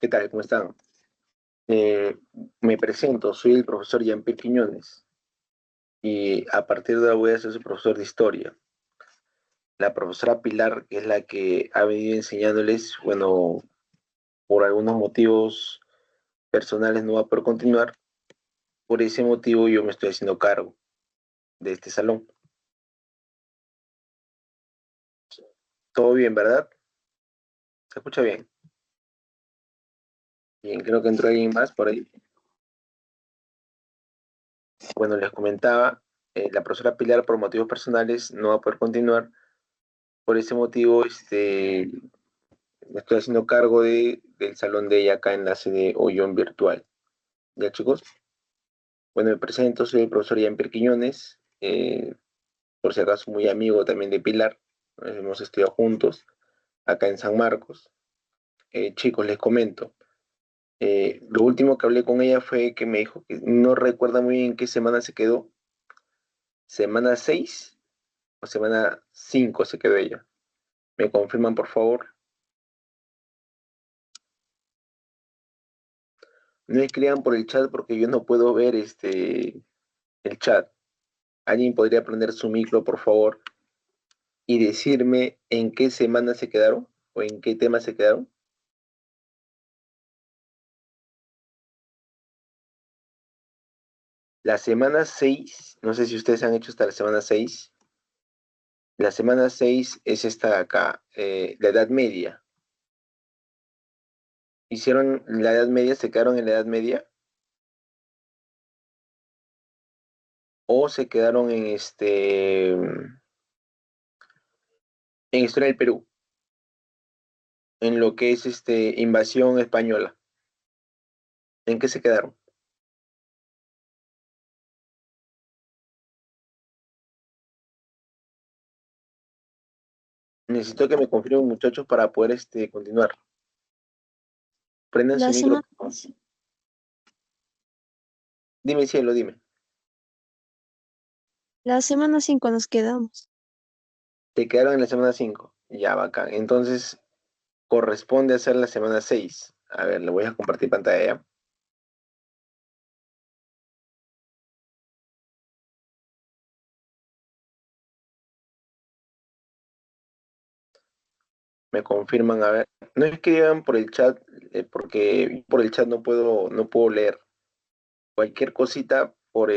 ¿Qué tal? ¿Cómo están? Eh, Me presento, soy el profesor Jean-Pierre Quiñones y a partir de ahora voy a ser su profesor de historia. La profesora Pilar, que es la que ha venido enseñándoles, bueno, por algunos motivos personales no va a poder continuar. Por ese motivo yo me estoy haciendo cargo de este salón. Todo bien, ¿verdad? ¿Se escucha bien? Bien, creo que entró alguien más por ahí. Bueno, les comentaba, la profesora Pilar por motivos personales no va a poder continuar. Por ese motivo, me estoy haciendo cargo del salón de ella acá en la sede Ollón Virtual. ¿Ya, chicos? Bueno, me presento, soy el profesor Jean-Pierre Quiñones, por si acaso muy amigo también de Pilar. Hemos estudiado juntos acá en San Marcos. Chicos, les comento. Lo último que hablé con ella fue que me dijo que no recuerda muy bien qué semana se quedó. ¿Semana 6 o semana 5 se quedó ella? ¿Me confirman, por favor? No escriban por el chat porque yo no puedo ver el chat. ¿Alguien podría prender su micro, por favor, y decirme en qué semana se quedaron o en qué tema se quedaron? La semana 6, no sé si ustedes han hecho hasta la semana 6. La semana 6 es esta de acá, la Edad Media. ¿Hicieron la Edad Media, se quedaron en la Edad Media? ¿O se quedaron en Historia del Perú, en lo que es invasión española? ¿En qué se quedaron? Necesito que me confirmen, muchachos, para poder continuar. Prendan su La micro, semana, por favor. Dime, cielo, dime. la semana 5 nos quedamos. Te quedaron en la semana 5. Ya, bacán. Entonces, corresponde hacer la semana 6. A ver, le voy a compartir pantalla. Me confirman, a ver. No escriban por el chat, porque por el chat no puedo leer. Cualquier cosita por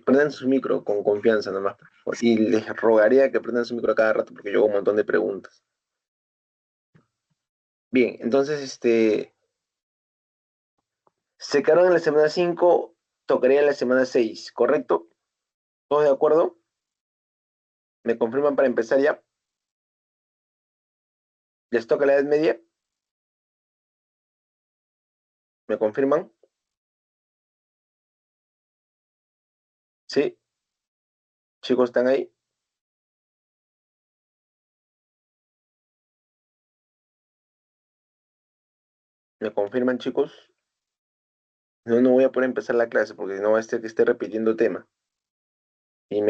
prendan su micro con confianza nomás, por favor. Y les rogaría que prendan su micro a cada rato porque yo hago un montón de preguntas. Bien, entonces, se quedaron en la semana 5, tocaría la semana 6, ¿correcto? ¿Todos de acuerdo? ¿Me confirman para empezar ya? ¿Les toca la Edad Media? ¿Me confirman? Sí, chicos, ¿están ahí? ¿Me confirman, chicos? No, no voy a poder empezar la clase porque no va a ser que esté repitiendo tema y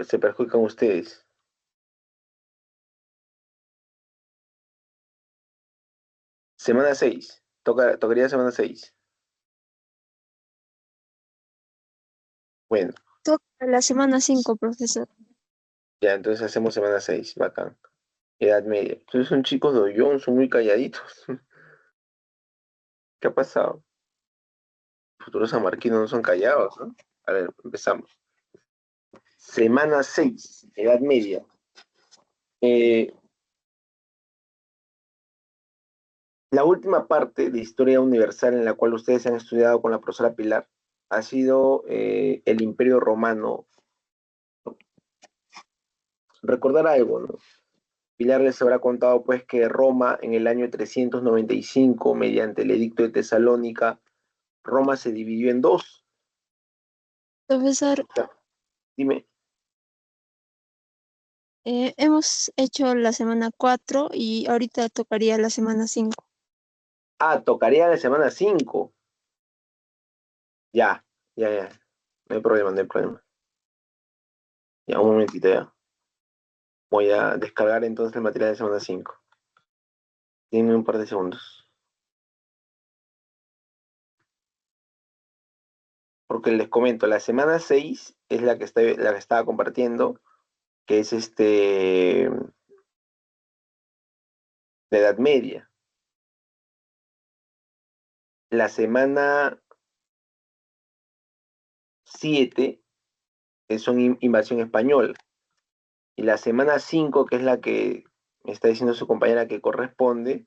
se perjudican ustedes. Semana 6, tocaría semana 6. Bueno, Toca la semana 5, profesor. ya, entonces hacemos semana 6, bacán. Edad Media. Entonces son chicos de Ollón, son muy calladitos. ¿Qué ha pasado? Futuros samarquinos no son callados, ¿no? A ver, empezamos. Semana 6, Edad Media. Eh, La última parte de Historia Universal en la cual ustedes han estudiado con la profesora Pilar ha sido el Imperio Romano. Recordar algo, ¿no? Pilar les habrá contado pues que Roma en el año 395, mediante el Edicto de Tesalónica, Roma se dividió en dos. Profesor, Dime, hemos hecho la semana 4 y ahorita tocaría la semana 5. tocaría la semana 5. Ya, ya, ya. No hay problema, no hay problema. Ya, un momentito ya. Voy a descargar entonces el material de semana 5. Dime un par de segundos. porque les comento, la semana 6 es la que estaba compartiendo, que es la Edad Media. La semana 7 son invasión española. Y la semana 5, que es la que me está diciendo su compañera que corresponde,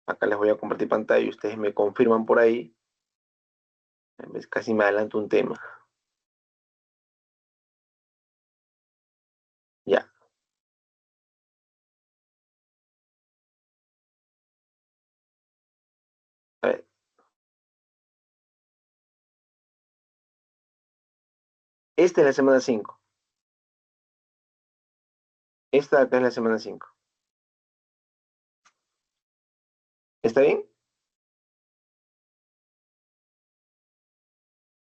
acá les voy a compartir pantalla y ustedes me confirman por ahí. Casi me adelanto un tema. Ya. A ver. Esta es la semana 5. Esta acá es la semana 5. ¿Está bien?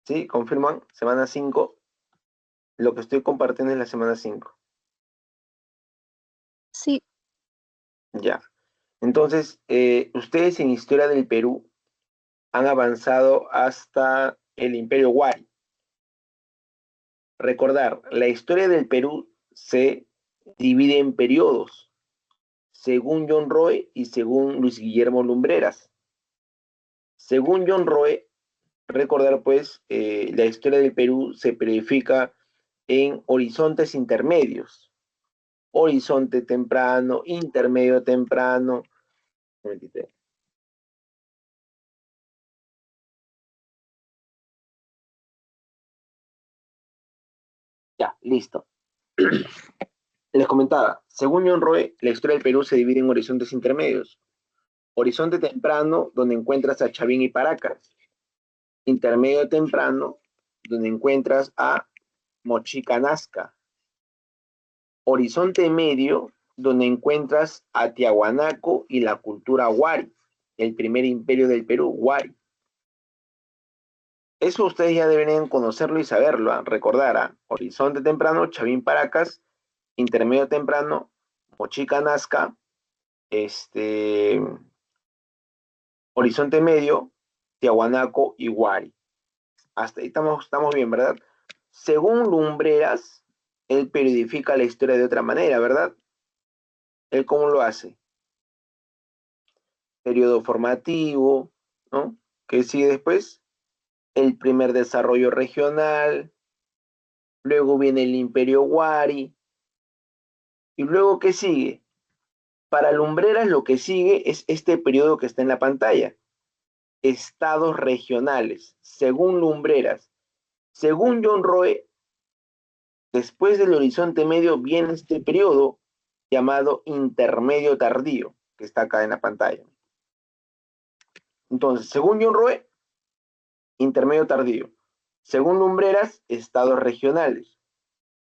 ¿Sí? ¿Confirman? Semana 5. Lo que estoy compartiendo es la semana 5. Sí, Ya. Entonces, ustedes en Historia del Perú han avanzado hasta el Imperio Wari. Recordar, la historia del Perú se divide en periodos, según John Roy y según Luis Guillermo Lumbreras. Según John Roy, recordar pues, la historia del Perú se periodifica en horizontes intermedios. Horizonte temprano, intermedio temprano. Un momentito. Ya, listo. Les comentaba, según John Roy, la historia del Perú se divide en horizontes intermedios. Horizonte temprano, donde encuentras a Chavín y Paracas. Intermedio temprano, donde encuentras a Mochica Nazca. Horizonte medio, donde encuentras a Tiahuanaco y la cultura Wari, el primer imperio del Perú, Wari. Eso ustedes ya deberían conocerlo y saberlo, ¿eh? Recordar, ¿eh? Horizonte temprano, Chavín Paracas, intermedio temprano, Mochica Nazca, Horizonte medio, Tiahuanaco y Wari. Hasta ahí estamos bien, ¿verdad? Según Lumbreras, él periodifica la historia de otra manera, ¿verdad? ¿Él cómo lo hace? Periodo formativo, ¿no? ¿Qué sigue después? El primer desarrollo regional, luego viene el Imperio Wari, y luego ¿qué sigue? Para Lumbreras lo que sigue es este periodo que está en la pantalla, estados regionales, según Lumbreras. Según John Roe, después del horizonte medio viene este periodo llamado intermedio tardío, que está acá en la pantalla. Entonces, según John Roe, intermedio tardío. Según Lumbreras, estados regionales.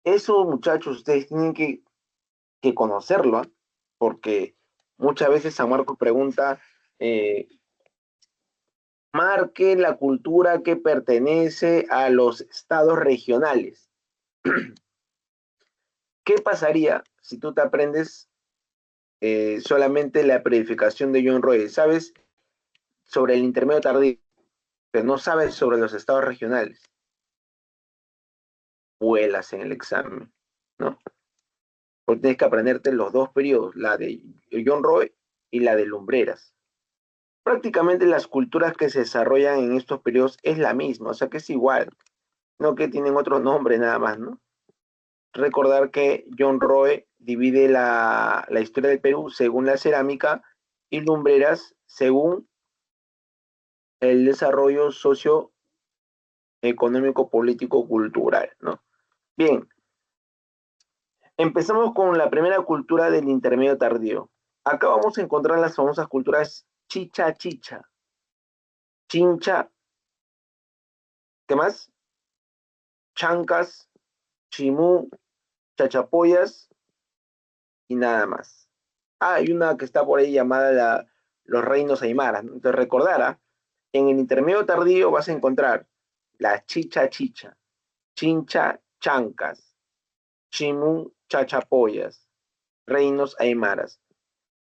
Eso, muchachos, ustedes tienen que conocerlo, ¿eh? Porque muchas veces San Marcos pregunta, marque la cultura que pertenece a los estados regionales. ¿Qué pasaría si tú te aprendes solamente la periodificación de John Roy? ¿Sabes sobre el intermedio tardío, pero no sabes sobre los estados regionales? Vuelas en el examen, ¿no? Porque tienes que aprenderte los dos periodos, la de John Roy y la de Lumbreras. Prácticamente las culturas que se desarrollan en estos periodos es la misma, o sea que es igual, no que tienen otro nombre nada más, ¿no? Recordar que John Roy divide la historia del Perú según la cerámica y Lumbreras según el desarrollo socioeconómico, político, cultural, ¿no? Bien, empezamos con la primera cultura del intermedio tardío. Acá vamos a encontrar las famosas culturas chicha chicha, chincha, ¿qué más? Chancas, chimú, chachapoyas y nada más. Ah, hay una que está por ahí llamada los reinos aymaras, ¿no? Entonces recordará, en el intermedio tardío vas a encontrar la chicha chicha, chincha chancas, chimú chachapoyas, reinos aymaras.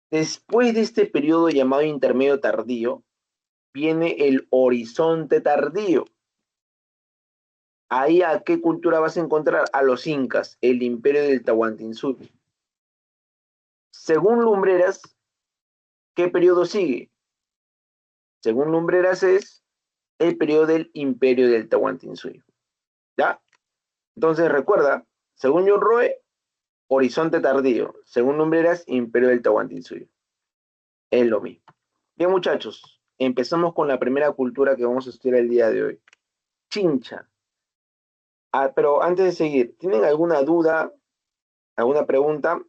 Después de este periodo llamado intermedio tardío, viene el horizonte tardío. Ahí, ¿a qué cultura vas a encontrar? A los incas, el imperio del Tahuantinsuyo. Según Lumbreras, ¿qué periodo sigue? Según Lumbreras es el periodo del imperio del Tahuantinsuyo. ¿Ya? Entonces recuerda, según John Roe, horizonte tardío. Según Lumbreras, imperio del Tahuantinsuyo. Es lo mismo. Bien, muchachos, empezamos con la primera cultura que vamos a estudiar el día de hoy. Chincha. Ah, pero antes de seguir, ¿tienen alguna duda, alguna pregunta?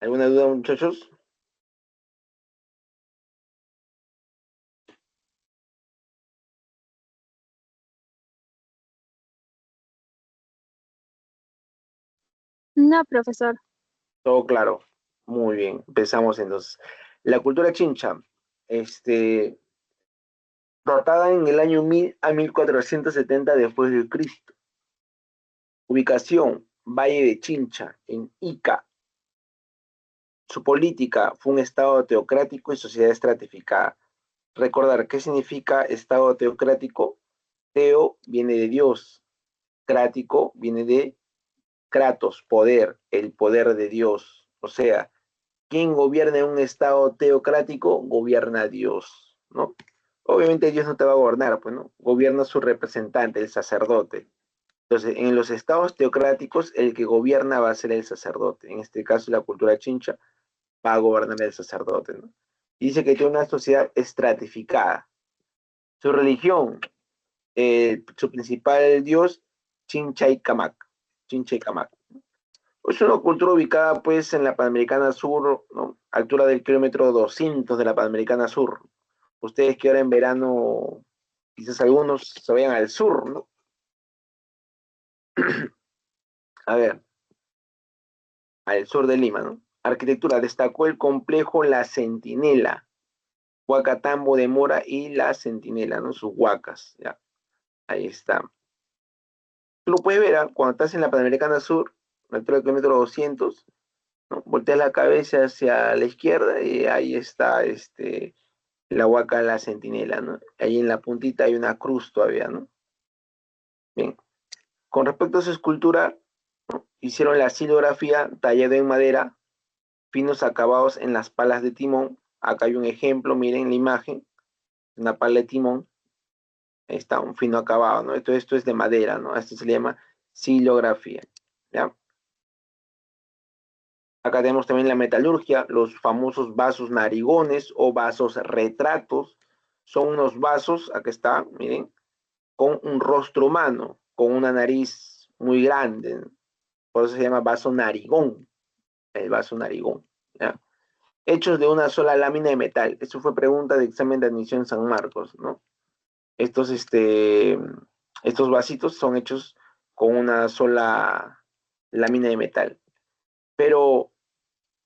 ¿Alguna duda, muchachos? No, profesor. Todo claro. Muy bien, empezamos entonces. La cultura chincha, este, datada en el año 1000 a 1470 después de Cristo. Ubicación, Valle de Chincha, en Ica. Su política fue un estado teocrático y sociedad estratificada. Recordar, ¿qué significa estado teocrático? Teo viene de Dios, crático viene de Kratos, poder, el poder de Dios. O sea, quien gobierna en un estado teocrático, gobierna Dios, ¿no? Obviamente Dios no te va a gobernar, pues, ¿no? Gobierna su representante, el sacerdote. Entonces, en los estados teocráticos, el que gobierna va a ser el sacerdote. En este caso, la cultura chincha va a gobernar el sacerdote, ¿no? Y dice que tiene una sociedad estratificada. Su religión, su principal dios, Chinchaycamac. Chinchaycamac. Es una cultura ubicada pues en la Panamericana Sur, ¿no? Altura del kilómetro 200 de la Panamericana Sur. Ustedes que ahora en verano, quizás algunos se vayan al sur, ¿no? A ver, al sur de Lima, ¿no? Arquitectura, destacó el complejo La Centinela, Huacatambo de Mora y La Centinela, ¿no? Sus huacas, ya, ahí está. Tú lo puedes ver, ¿eh? Cuando estás en la Panamericana Sur, a la altura del kilómetro 200, ¿no? Volteas la cabeza hacia la izquierda y ahí está la huaca La Centinela, ¿no? Ahí en la puntita hay una cruz todavía, ¿no? Bien. Con respecto a su escultura, ¿no? Hicieron la silografía tallada en madera, finos acabados en las palas de timón. Acá hay un ejemplo, miren la imagen, una pala de timón, ahí está un fino acabado, ¿no? Esto es de madera, ¿no? Esto se le llama silografía, ¿ya? Acá tenemos también la metalurgia, los famosos vasos narigones o vasos retratos. Son unos vasos, acá está, miren, con un rostro humano, con una nariz muy grande. Por eso se llama vaso narigón, el vaso narigón, ¿ya? Hechos de una sola lámina de metal. Eso fue pregunta de examen de admisión en San Marcos, ¿no? Estos, estos vasitos son hechos con una sola lámina de metal. Pero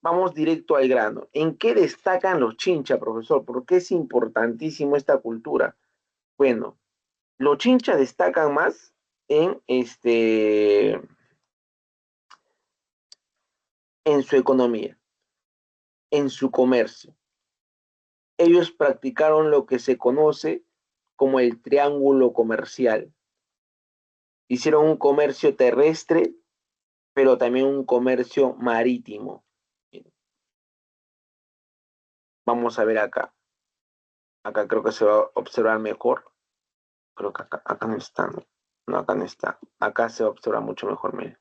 vamos directo al grano. ¿En qué destacan los chincha, profesor? ¿Por qué es importantísimo esta cultura? Bueno, los chincha destacan más en, en su economía, en su comercio. Ellos practicaron lo que se conoce como el triángulo comercial. Hicieron un comercio terrestre, pero también un comercio marítimo. Vamos a ver acá. Acá creo que se va a observar mejor. Creo que acá no está. No, no, acá no está. Acá se observa mucho mejor. Miren.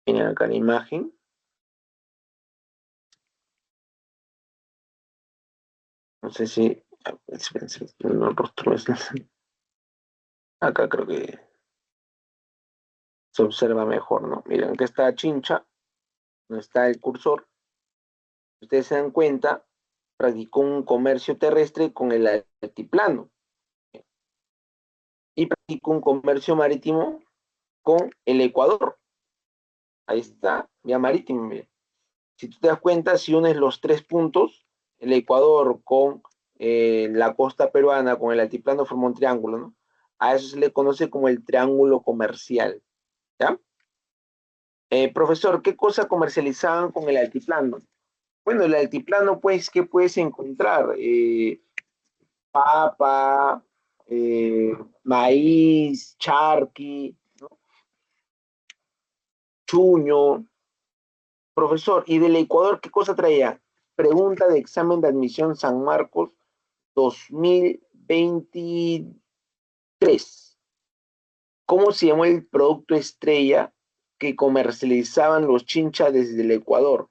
Miren acá la imagen. No sé si. Espérense, no, acá creo que se observa mejor, ¿no? Miren, acá está Chincha, no está el cursor. Ustedes se dan cuenta, practicó un comercio terrestre con el altiplano y practicó un comercio marítimo con el Ecuador. Ahí está, vía marítimo. Mira. Si tú te das cuenta, si unes los tres puntos, el Ecuador con la costa peruana, con el altiplano, forma un triángulo, ¿no? A eso se le conoce como el triángulo comercial, ¿ya? Profesor, ¿qué cosa comercializaban con el altiplano? Bueno, el altiplano, pues, ¿qué puedes encontrar? Papa, eh, maíz, charqui, ¿no? Chuño. Profesor, ¿y del Ecuador qué cosa traía? Pregunta de examen de admisión San Marcos 2023. ¿Cómo se llamó el producto estrella que comercializaban los chinchas desde el Ecuador?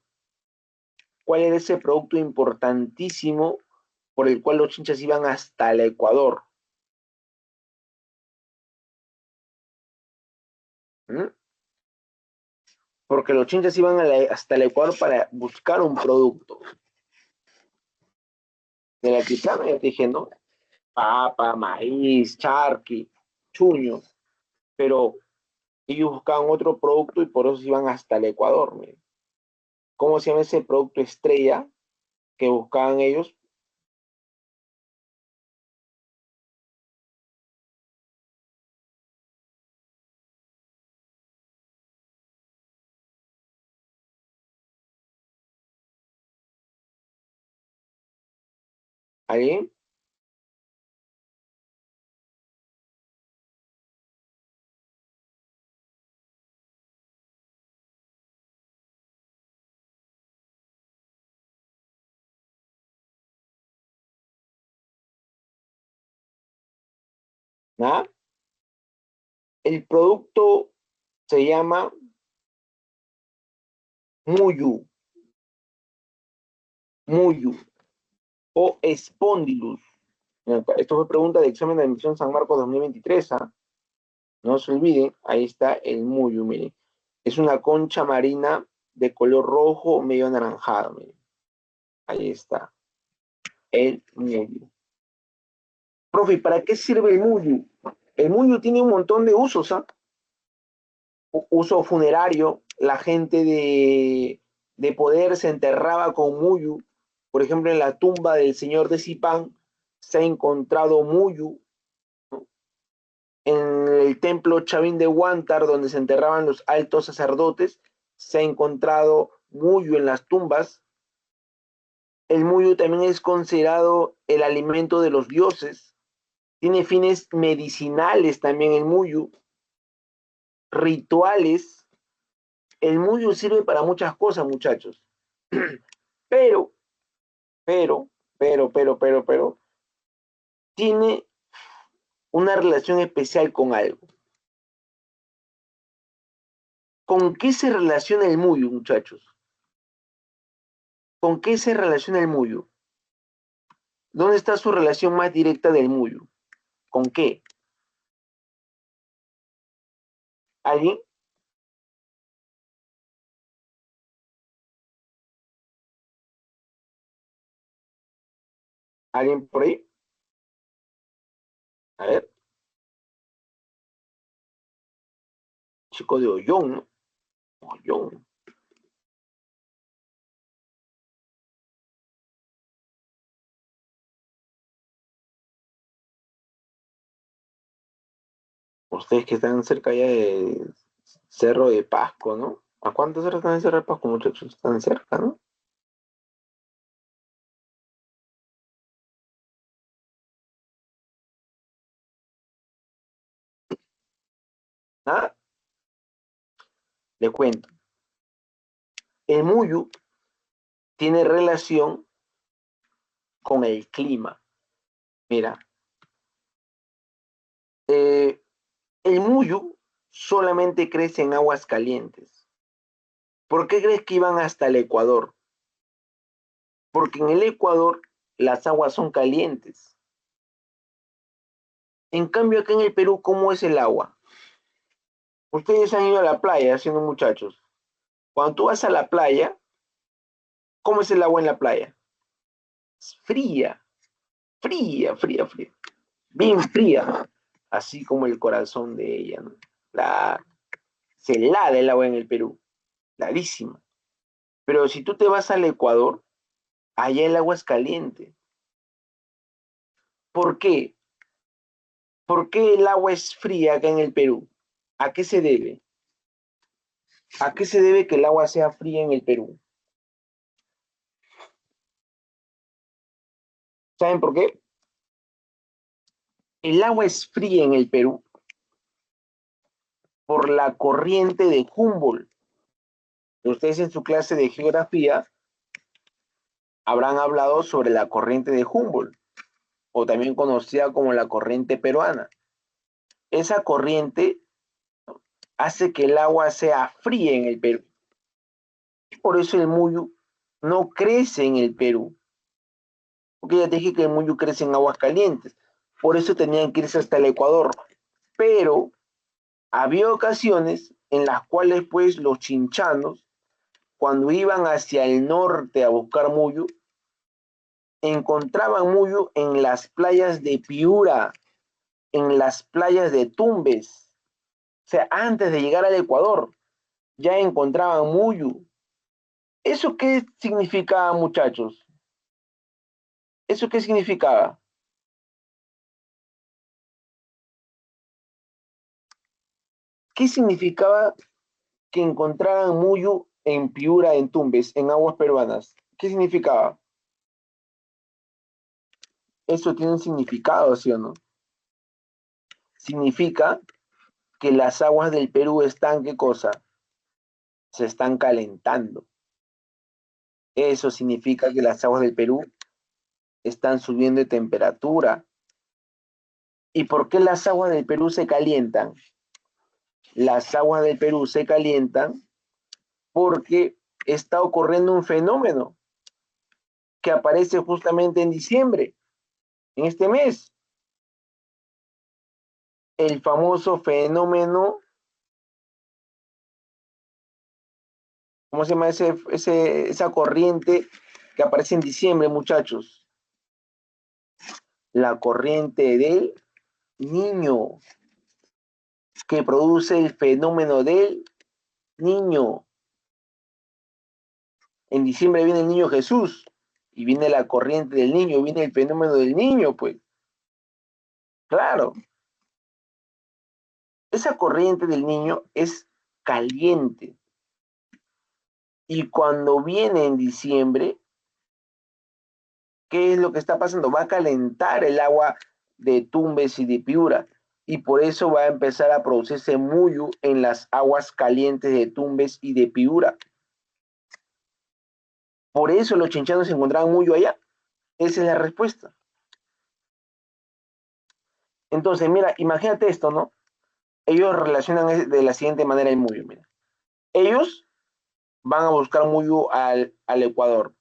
¿Cuál era ese producto importantísimo por el cual los chinchas iban hasta el Ecuador? ¿Mm? Porque los chinchas iban hasta el Ecuador para buscar un producto. De la altiplano ya te dije, ¿no? Papa, maíz, charqui, chuño, pero ellos buscaban otro producto y por eso iban hasta el Ecuador. Miren. ¿Cómo se llama ese producto estrella que buscaban ellos? ¿Alguien? ¿Nada? El producto se llama muyu, muyu o espondylus. Esto fue pregunta de examen de admisión San Marcos 2023. ¿Ah? No se olviden, ahí está el muyu, miren. Es una concha marina de color rojo medio anaranjado, miren. Ahí está, el muyu. Profe, ¿para qué sirve el muyu? El muyu tiene un montón de usos, ¿ah? Uso funerario, la gente de poder se enterraba con muyu. Por ejemplo, en la tumba del señor de Zipán se ha encontrado muyu. ¿No? En el templo Chavín de Huántar, donde se enterraban los altos sacerdotes, se ha encontrado muyu en las tumbas. El muyu también es considerado el alimento de los dioses. Tiene fines medicinales también el muyu, rituales. El muyu sirve para muchas cosas, muchachos. Pero, pero, pero, tiene una relación especial con algo. ¿Con qué se relaciona el muyu, muchachos? ¿Con qué se relaciona el muyu? ¿Dónde está su relación más directa del muyu? ¿Con qué? ¿Alguien? ¿Alguien por ahí? A ver, chico de Ollón, ¿no? Ollón. Ustedes que están cerca ya de Cerro de Pasco, ¿no? ¿A cuántos cerros están en Cerro de Pasco, muchachos? Están cerca, ¿no? Ah, le cuento. El muyu tiene relación con el clima. Mira, eh, el muyu solamente crece en aguas calientes. ¿Por qué crees que iban hasta el Ecuador? Porque en el Ecuador las aguas son calientes. En cambio, acá en el Perú, ¿cómo es el agua? Ustedes han ido a la playa, siendo muchachos. Cuando tú vas a la playa, ¿cómo es el agua en la playa? Es fría, fría. Bien fría. Así como el corazón de ella, ¿no? La, se helada el agua en el Perú. Heladísima. Pero si tú te vas al Ecuador, allá el agua es caliente. ¿Por qué? ¿Por qué el agua es fría acá en el Perú? ¿A qué se debe? ¿A qué se debe que el agua sea fría en el Perú? ¿Saben por qué? El agua es fría en el Perú por la corriente de Humboldt. Ustedes en su clase de geografía habrán hablado sobre la corriente de Humboldt, o también conocida como la corriente peruana. Esa corriente hace que el agua sea fría en el Perú. Por eso el muyu no crece en el Perú. Porque ya te dije que el muyu crece en aguas calientes. Por eso tenían que irse hasta el Ecuador. Pero había ocasiones en las cuales pues los chinchanos, cuando iban hacia el norte a buscar muyu, encontraban muyu en las playas de Piura, en las playas de Tumbes. O sea, antes de llegar al Ecuador, ya encontraban muyu. ¿Eso qué significaba, muchachos? ¿Eso qué significaba? ¿Qué significaba que encontraran muyu en Piura, en Tumbes, en aguas peruanas? ¿Qué significaba? Eso tiene un significado, ¿sí o no? Significa que las aguas del Perú están, ¿qué cosa? Se están calentando. Eso significa que las aguas del Perú están subiendo de temperatura. ¿Y por qué las aguas del Perú se calientan? Las aguas del Perú se calientan porque está ocurriendo un fenómeno que aparece justamente en diciembre, en este mes. El famoso fenómeno, ¿cómo se llama esa corriente que aparece en diciembre, muchachos? La corriente del niño, que produce el fenómeno del niño. En diciembre viene el niño Jesús y viene la corriente del niño, viene el fenómeno del niño, pues. Claro, esa corriente del niño es caliente y cuando viene en diciembre, ¿qué es lo que está pasando? Va a calentar el agua de Tumbes y de Piura y por eso va a empezar a producirse muyu en las aguas calientes de Tumbes y de Piura. Por eso los chinchanos se encontraban muyu allá. Esa es la respuesta. Entonces, mira, imagínate esto, ¿no? Ellos relacionan de la siguiente manera el muyu, mira. Ellos van a buscar muyu al Ecuador,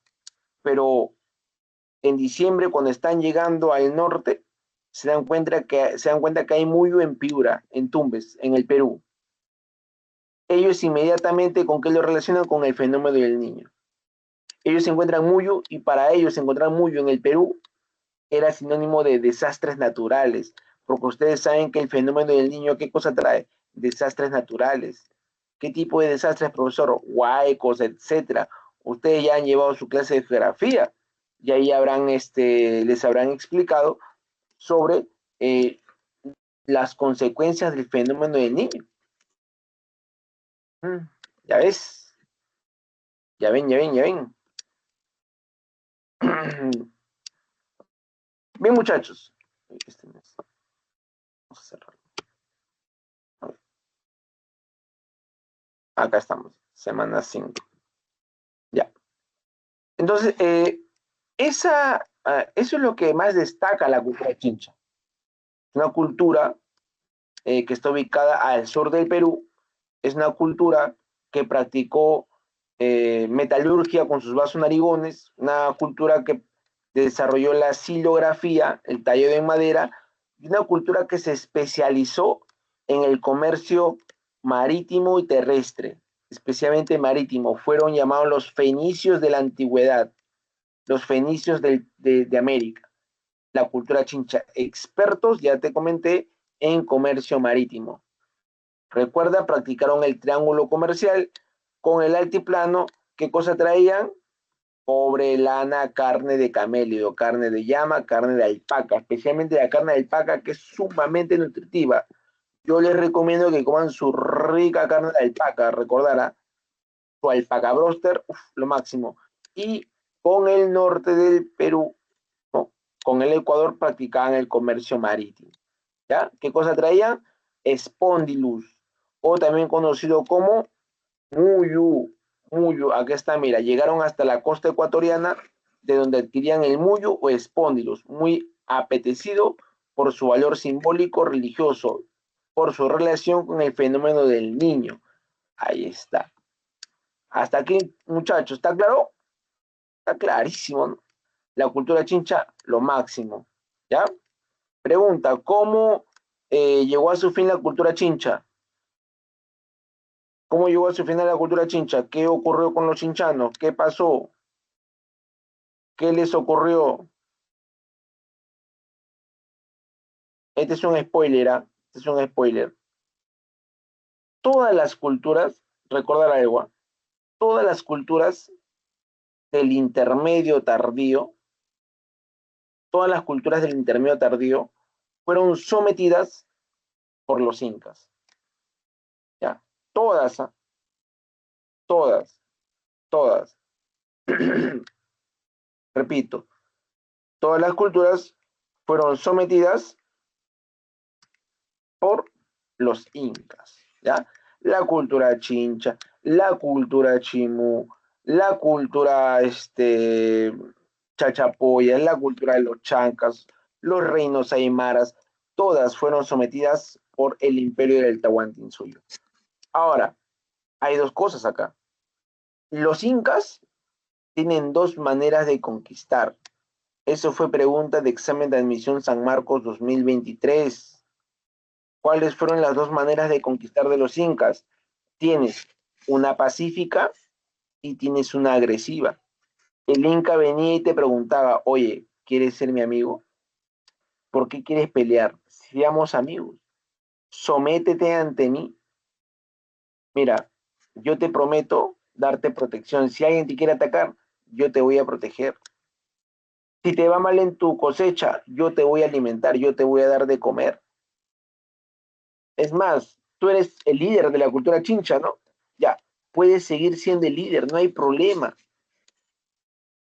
pero en diciembre, cuando están llegando al norte, se dan cuenta que hay muyu en Piura, en Tumbes, en el Perú. Ellos inmediatamente, ¿con qué lo relacionan? Con el fenómeno del niño. Ellos encuentran muyu y para ellos encontrar muyu en el Perú era sinónimo de desastres naturales, porque ustedes saben que el fenómeno del niño, ¿qué cosa trae? Desastres naturales. ¿Qué tipo de desastres, profesor? Huaicos, etcétera. Ustedes ya han llevado su clase de geografía y ahí les habrán explicado sobre las consecuencias del fenómeno del niño. Ya ves, ya ven, ya ven, ya ven. Bien, muchachos. Vamos a cerrar. Acá estamos, semana 5. Ya. Entonces, eso es lo que más destaca la cultura chincha. Una cultura que está ubicada al sur del Perú, es una cultura que practicó metalurgia con sus vasos narigones, una cultura que desarrolló la silografía, el tallado en madera, y una cultura que se especializó en el comercio marítimo y terrestre, especialmente marítimo. Fueron llamados los fenicios de la antigüedad, los fenicios de América. La cultura chincha, expertos, ya te comenté, en comercio marítimo. Recuerda, practicaron el triángulo comercial con el altiplano. ¿Qué cosa traían? cobre, lana, carne de camello, carne de llama, carne de alpaca, especialmente la carne de alpaca que es sumamente nutritiva. Yo les recomiendo que coman su rica carne de alpaca, recordará, su alpaca broster, lo máximo. Y con el norte del Perú, ¿no? Con el Ecuador practicaban el comercio marítimo. ¿Ya? ¿Qué cosa traían? Spondylus, o también conocido como muyu. Muyu, aquí está, mira, llegaron hasta la costa ecuatoriana, de donde adquirían el muyu o Spondylus, muy apetecido por su valor simbólico religioso, por su relación con el fenómeno del niño. Ahí está. Hasta aquí, muchachos, ¿está claro? Está clarísimo, ¿no? La cultura chincha, lo máximo. ¿Ya? Pregunta, ¿cómo llegó a su fin la cultura chincha? ¿Cómo llegó a su final la cultura chincha? ¿Qué ocurrió con los chinchanos? ¿Qué pasó? ¿Qué les ocurrió? Este es un spoiler, ¿ah? Este es un spoiler. Todas las culturas, recordar algo, ¿ah? Todas las culturas del intermedio tardío, todas las culturas del intermedio tardío fueron sometidas por los incas. ¿Ya? Todas, ¿ah? Todas, todas. Repito, todas las culturas fueron sometidas por los incas, ¿ya? La cultura chincha, la cultura chimú, la cultura chachapoya, la cultura de los chancas, los reinos aymaras, todas fueron sometidas por el imperio del Tahuantinsuyo. Ahora, hay dos cosas acá. Los incas tienen dos maneras de conquistar. Eso fue pregunta de examen de admisión San Marcos 2023. ¿Cuáles fueron las dos maneras de conquistar de los incas? Tienes una pacífica y tienes una agresiva. El inca venía y te preguntaba, oye, ¿quieres ser mi amigo? ¿Por qué quieres pelear? Seamos amigos. Sométete ante mí. Mira, yo te prometo darte protección. Si alguien te quiere atacar, yo te voy a proteger. Si te va mal en tu cosecha, yo te voy a alimentar, yo te voy a dar de comer. Es más, tú eres el líder de la cultura chincha, ¿no? Ya, puedes seguir siendo el líder, no hay problema.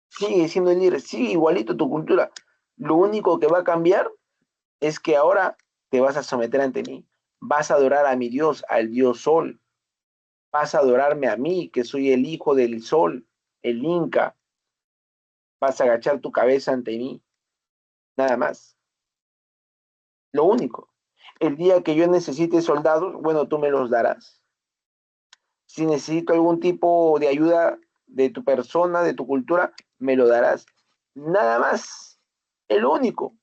Sigue siendo el líder, sigue igualito tu cultura. Lo único que va a cambiar es que ahora te vas a someter ante mí. Vas a adorar a mi Dios, al Dios Sol. Vas a adorarme a mí, que soy el hijo del Sol, el Inca. Vas a agachar tu cabeza ante mí. Nada más. Lo único. El día que yo necesite soldados, bueno, tú me los darás. Si necesito algún tipo de ayuda de tu persona, de tu cultura, me lo darás. Nada más. El único.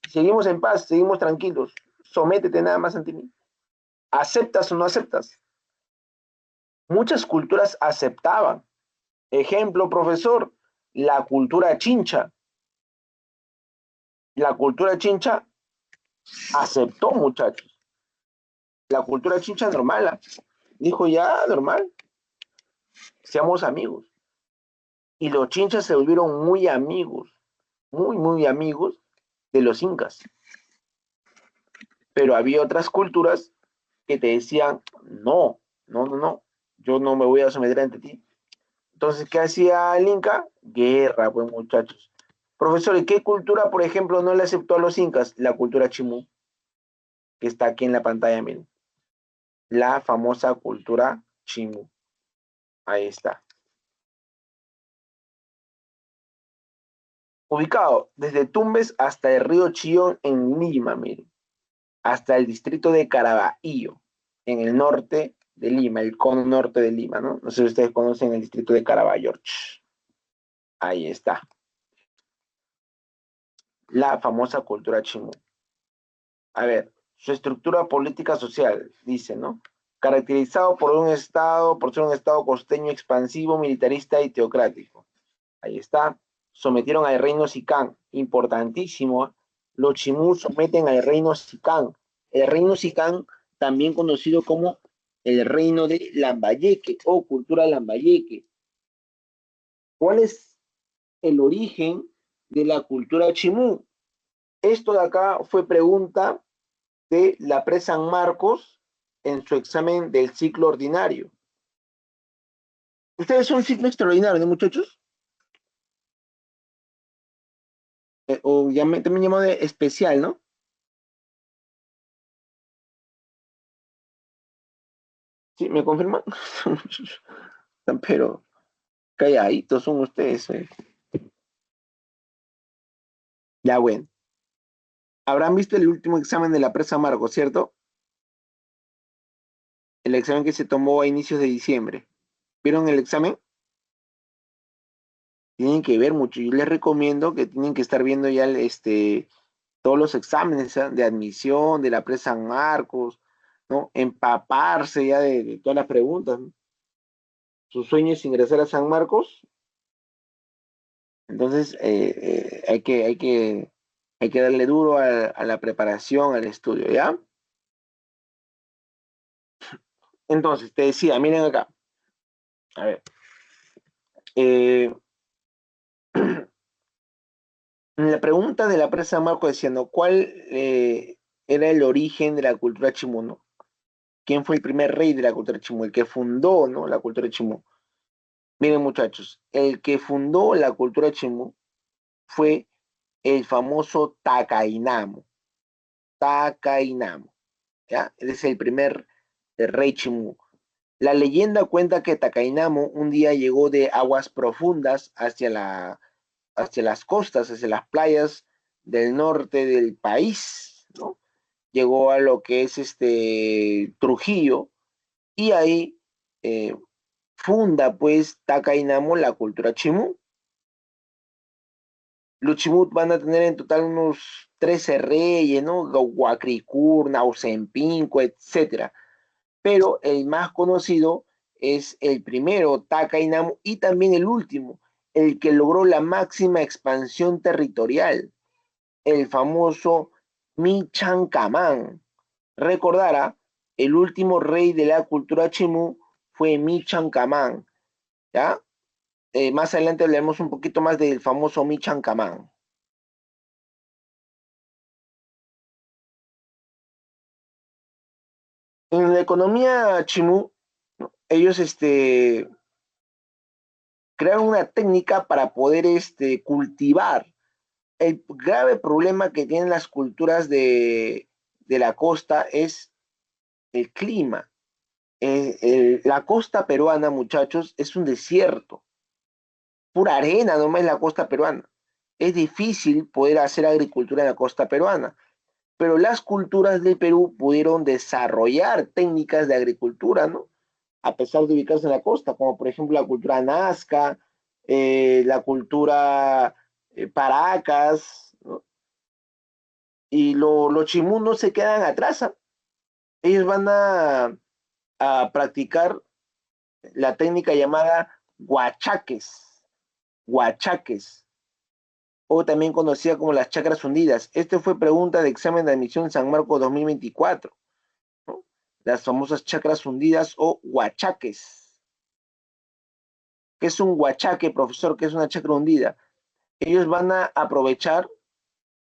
Seguimos en paz, seguimos tranquilos. Sométete nada más ante mí. ¿Aceptas o no aceptas? Muchas culturas aceptaban. Ejemplo, profesor, la cultura chincha. La cultura chincha aceptó, muchachos. La cultura chincha normal. Dijo, ya, normal. Seamos amigos. Y los chinchas se volvieron muy amigos, muy amigos de los incas. Pero había otras culturas que te decían, no, yo no me voy a someter ante ti. Entonces, ¿qué hacía el inca? Guerra, pues muchachos. Profesor, ¿y qué cultura, por ejemplo, no le aceptó a los incas? La cultura chimú, que está aquí en la pantalla, miren. La famosa cultura chimú. Ahí está. Ubicado desde Tumbes hasta el río Chillón en Lima, miren. Hasta el distrito de Caraballo, en el norte de Lima, el cono norte de Lima, ¿no? No sé si ustedes conocen el distrito de Caraballo. Ahí está. La famosa cultura chimú. A ver, su estructura política social, dice, ¿no? Caracterizado por ser un estado costeño expansivo, militarista y teocrático. Ahí está. Sometieron al reino Sicán, importantísimo. ¿Eh? Los chimú someten al reino Sicán. El reino Sicán, también conocido como el reino de Lambayeque o cultura Lambayeque. ¿Cuál es el origen de la cultura chimú? Esto de acá fue pregunta de la pre San Marcos en su examen del ciclo ordinario. Ustedes son ciclo extraordinario, ¿no, muchachos? O también llamado de especial, ¿no? ¿Sí? ¿Me confirman? Pero calladitos son ustedes. Ya, bueno. Habrán visto el último examen de la presa Marcos, ¿cierto? El examen que se tomó a inicios de diciembre. ¿Vieron el examen? Tienen que ver mucho. Yo les recomiendo que tienen que estar viendo ya todos los exámenes, ¿ah? De admisión, de la presa San Marcos, ¿no? Empaparse ya de todas las preguntas, ¿no? Su sueño es ingresar a San Marcos, entonces hay que darle duro a la preparación, al estudio, ¿ya? Entonces, te decía, miren acá, a ver, eh, en la pregunta de la presa San Marcos diciendo, ¿cuál era el origen de la cultura chimú, ¿no? ¿Quién fue el primer rey de la cultura chimú? El que fundó, ¿no? La cultura chimú. Miren, muchachos, el que fundó la cultura chimú fue el famoso Tacainamo. Tacainamo, ¿ya? Él es el primer rey chimú. La leyenda cuenta que Tacainamo un día llegó de aguas profundas hacia las costas, hacia las playas del norte del país, ¿no? Llegó a lo que es Trujillo y ahí eh, funda pues Tacainamo la cultura chimú. Los chimut van a tener en total unos 13 reyes, ¿no? Huacricur, Naucempinco, etcétera. Pero el más conocido es el primero, Tacainamo, y también el último, el que logró la máxima expansión territorial, el famoso Michancamán. Recordará, el último rey de la cultura chimú fue Michancamán, ¿ya? Más adelante hablaremos un poquito más del famoso Michancamán. En la economía chimú, ¿no? Ellos crearon una técnica para poder cultivar. El grave problema que tienen las culturas de la costa es el clima. La costa peruana, muchachos, es un desierto, pura arena nomás es la costa peruana. Es difícil poder hacer agricultura en la costa peruana, pero las culturas del Perú pudieron desarrollar técnicas de agricultura, ¿no? A pesar de ubicarse en la costa, como por ejemplo la cultura Nazca, la cultura Paracas, ¿no? Y los chimú no se quedan atrás, ¿ah? Ellos van a practicar la técnica llamada huachaques, huachaques, o también conocida como las chacras hundidas. Este fue pregunta de examen de admisión San Marcos 2024, ¿no? Las famosas chacras hundidas o huachaques. ¿Qué es un huachaque, profesor? ¿Qué es una chacra hundida? Ellos van a aprovechar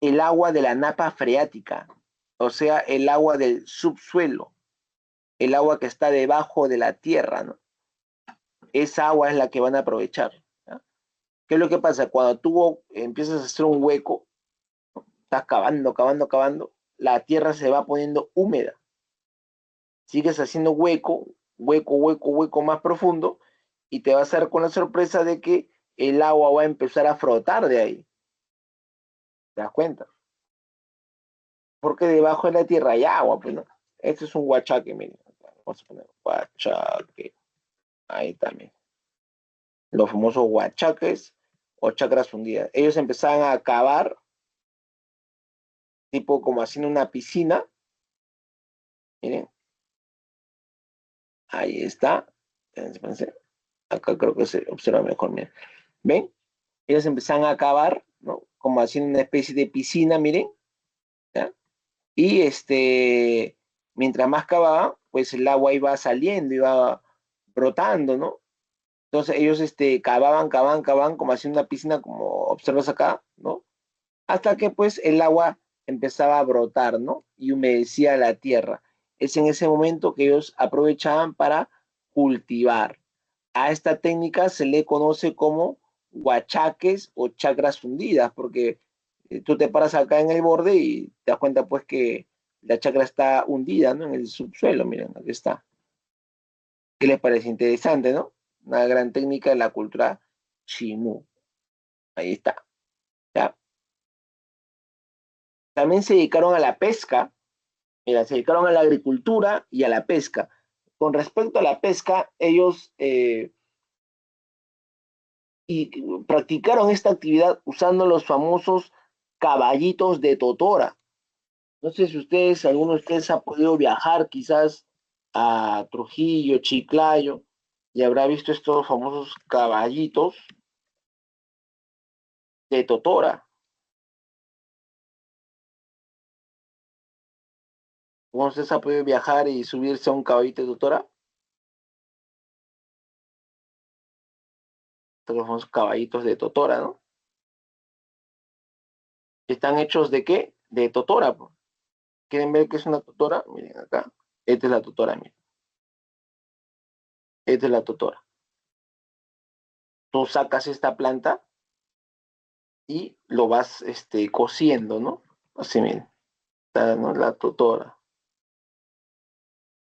el agua de la napa freática, o sea, el agua del subsuelo, el agua que está debajo de la tierra, ¿no? Esa agua es la que van a aprovechar, ¿ya? ¿Qué es lo que pasa? Cuando tú empiezas a hacer un hueco, estás cavando, cavando, cavando, la tierra se va poniendo húmeda. Sigues haciendo hueco, hueco, hueco, hueco más profundo y te vas a dar con la sorpresa de que el agua va a empezar a frotar de ahí. ¿Te das cuenta? Porque debajo de la tierra hay agua, pues, ¿no? Este es un huachaque, miren. Vamos a poner huachaque. Ahí también. Los famosos huachaques o chacras hundidas. Ellos empezaban a cavar, tipo como haciendo una piscina. Miren, ahí está. Espérense. Acá creo que se observa mejor, miren. ¿Ven? Ellos empezaban a cavar, ¿no? Como haciendo una especie de piscina, miren. ¿Ya? Y mientras más cavaba, pues el agua iba saliendo, iba brotando, ¿no? Entonces ellos cavaban, como haciendo una piscina, como observas acá, ¿no? Hasta que pues el agua empezaba a brotar, ¿no? Y humedecía la tierra. Es en ese momento que ellos aprovechaban para cultivar. A esta técnica se le conoce como huachaques o chacras hundidas, porque tú te paras acá en el borde y te das cuenta pues que la chacra está hundida, ¿no? En el subsuelo, miren, aquí está. ¿Qué les parece interesante, no? Una gran técnica de la cultura Chimú. Ahí está. ¿Ya? También se dedicaron a la pesca, mira, se dedicaron a la agricultura y a la pesca. Con respecto a la pesca, ellos practicaron esta actividad usando los famosos caballitos de totora. No sé si ustedes, alguno de ustedes ha podido viajar quizás a Trujillo, Chiclayo, y habrá visto estos famosos caballitos de totora. ¿Cómo ustedes ha podido viajar y subirse a un caballito de totora? Estos los famosos caballitos de totora, ¿no? ¿Están hechos de qué? De totora, pues. ¿Quieren ver qué es una totora? Miren acá. Esta es la totora, miren. Esta es la totora. Tú sacas esta planta y lo vas cociendo, ¿no? Así, miren. Está, ¿no? La totora.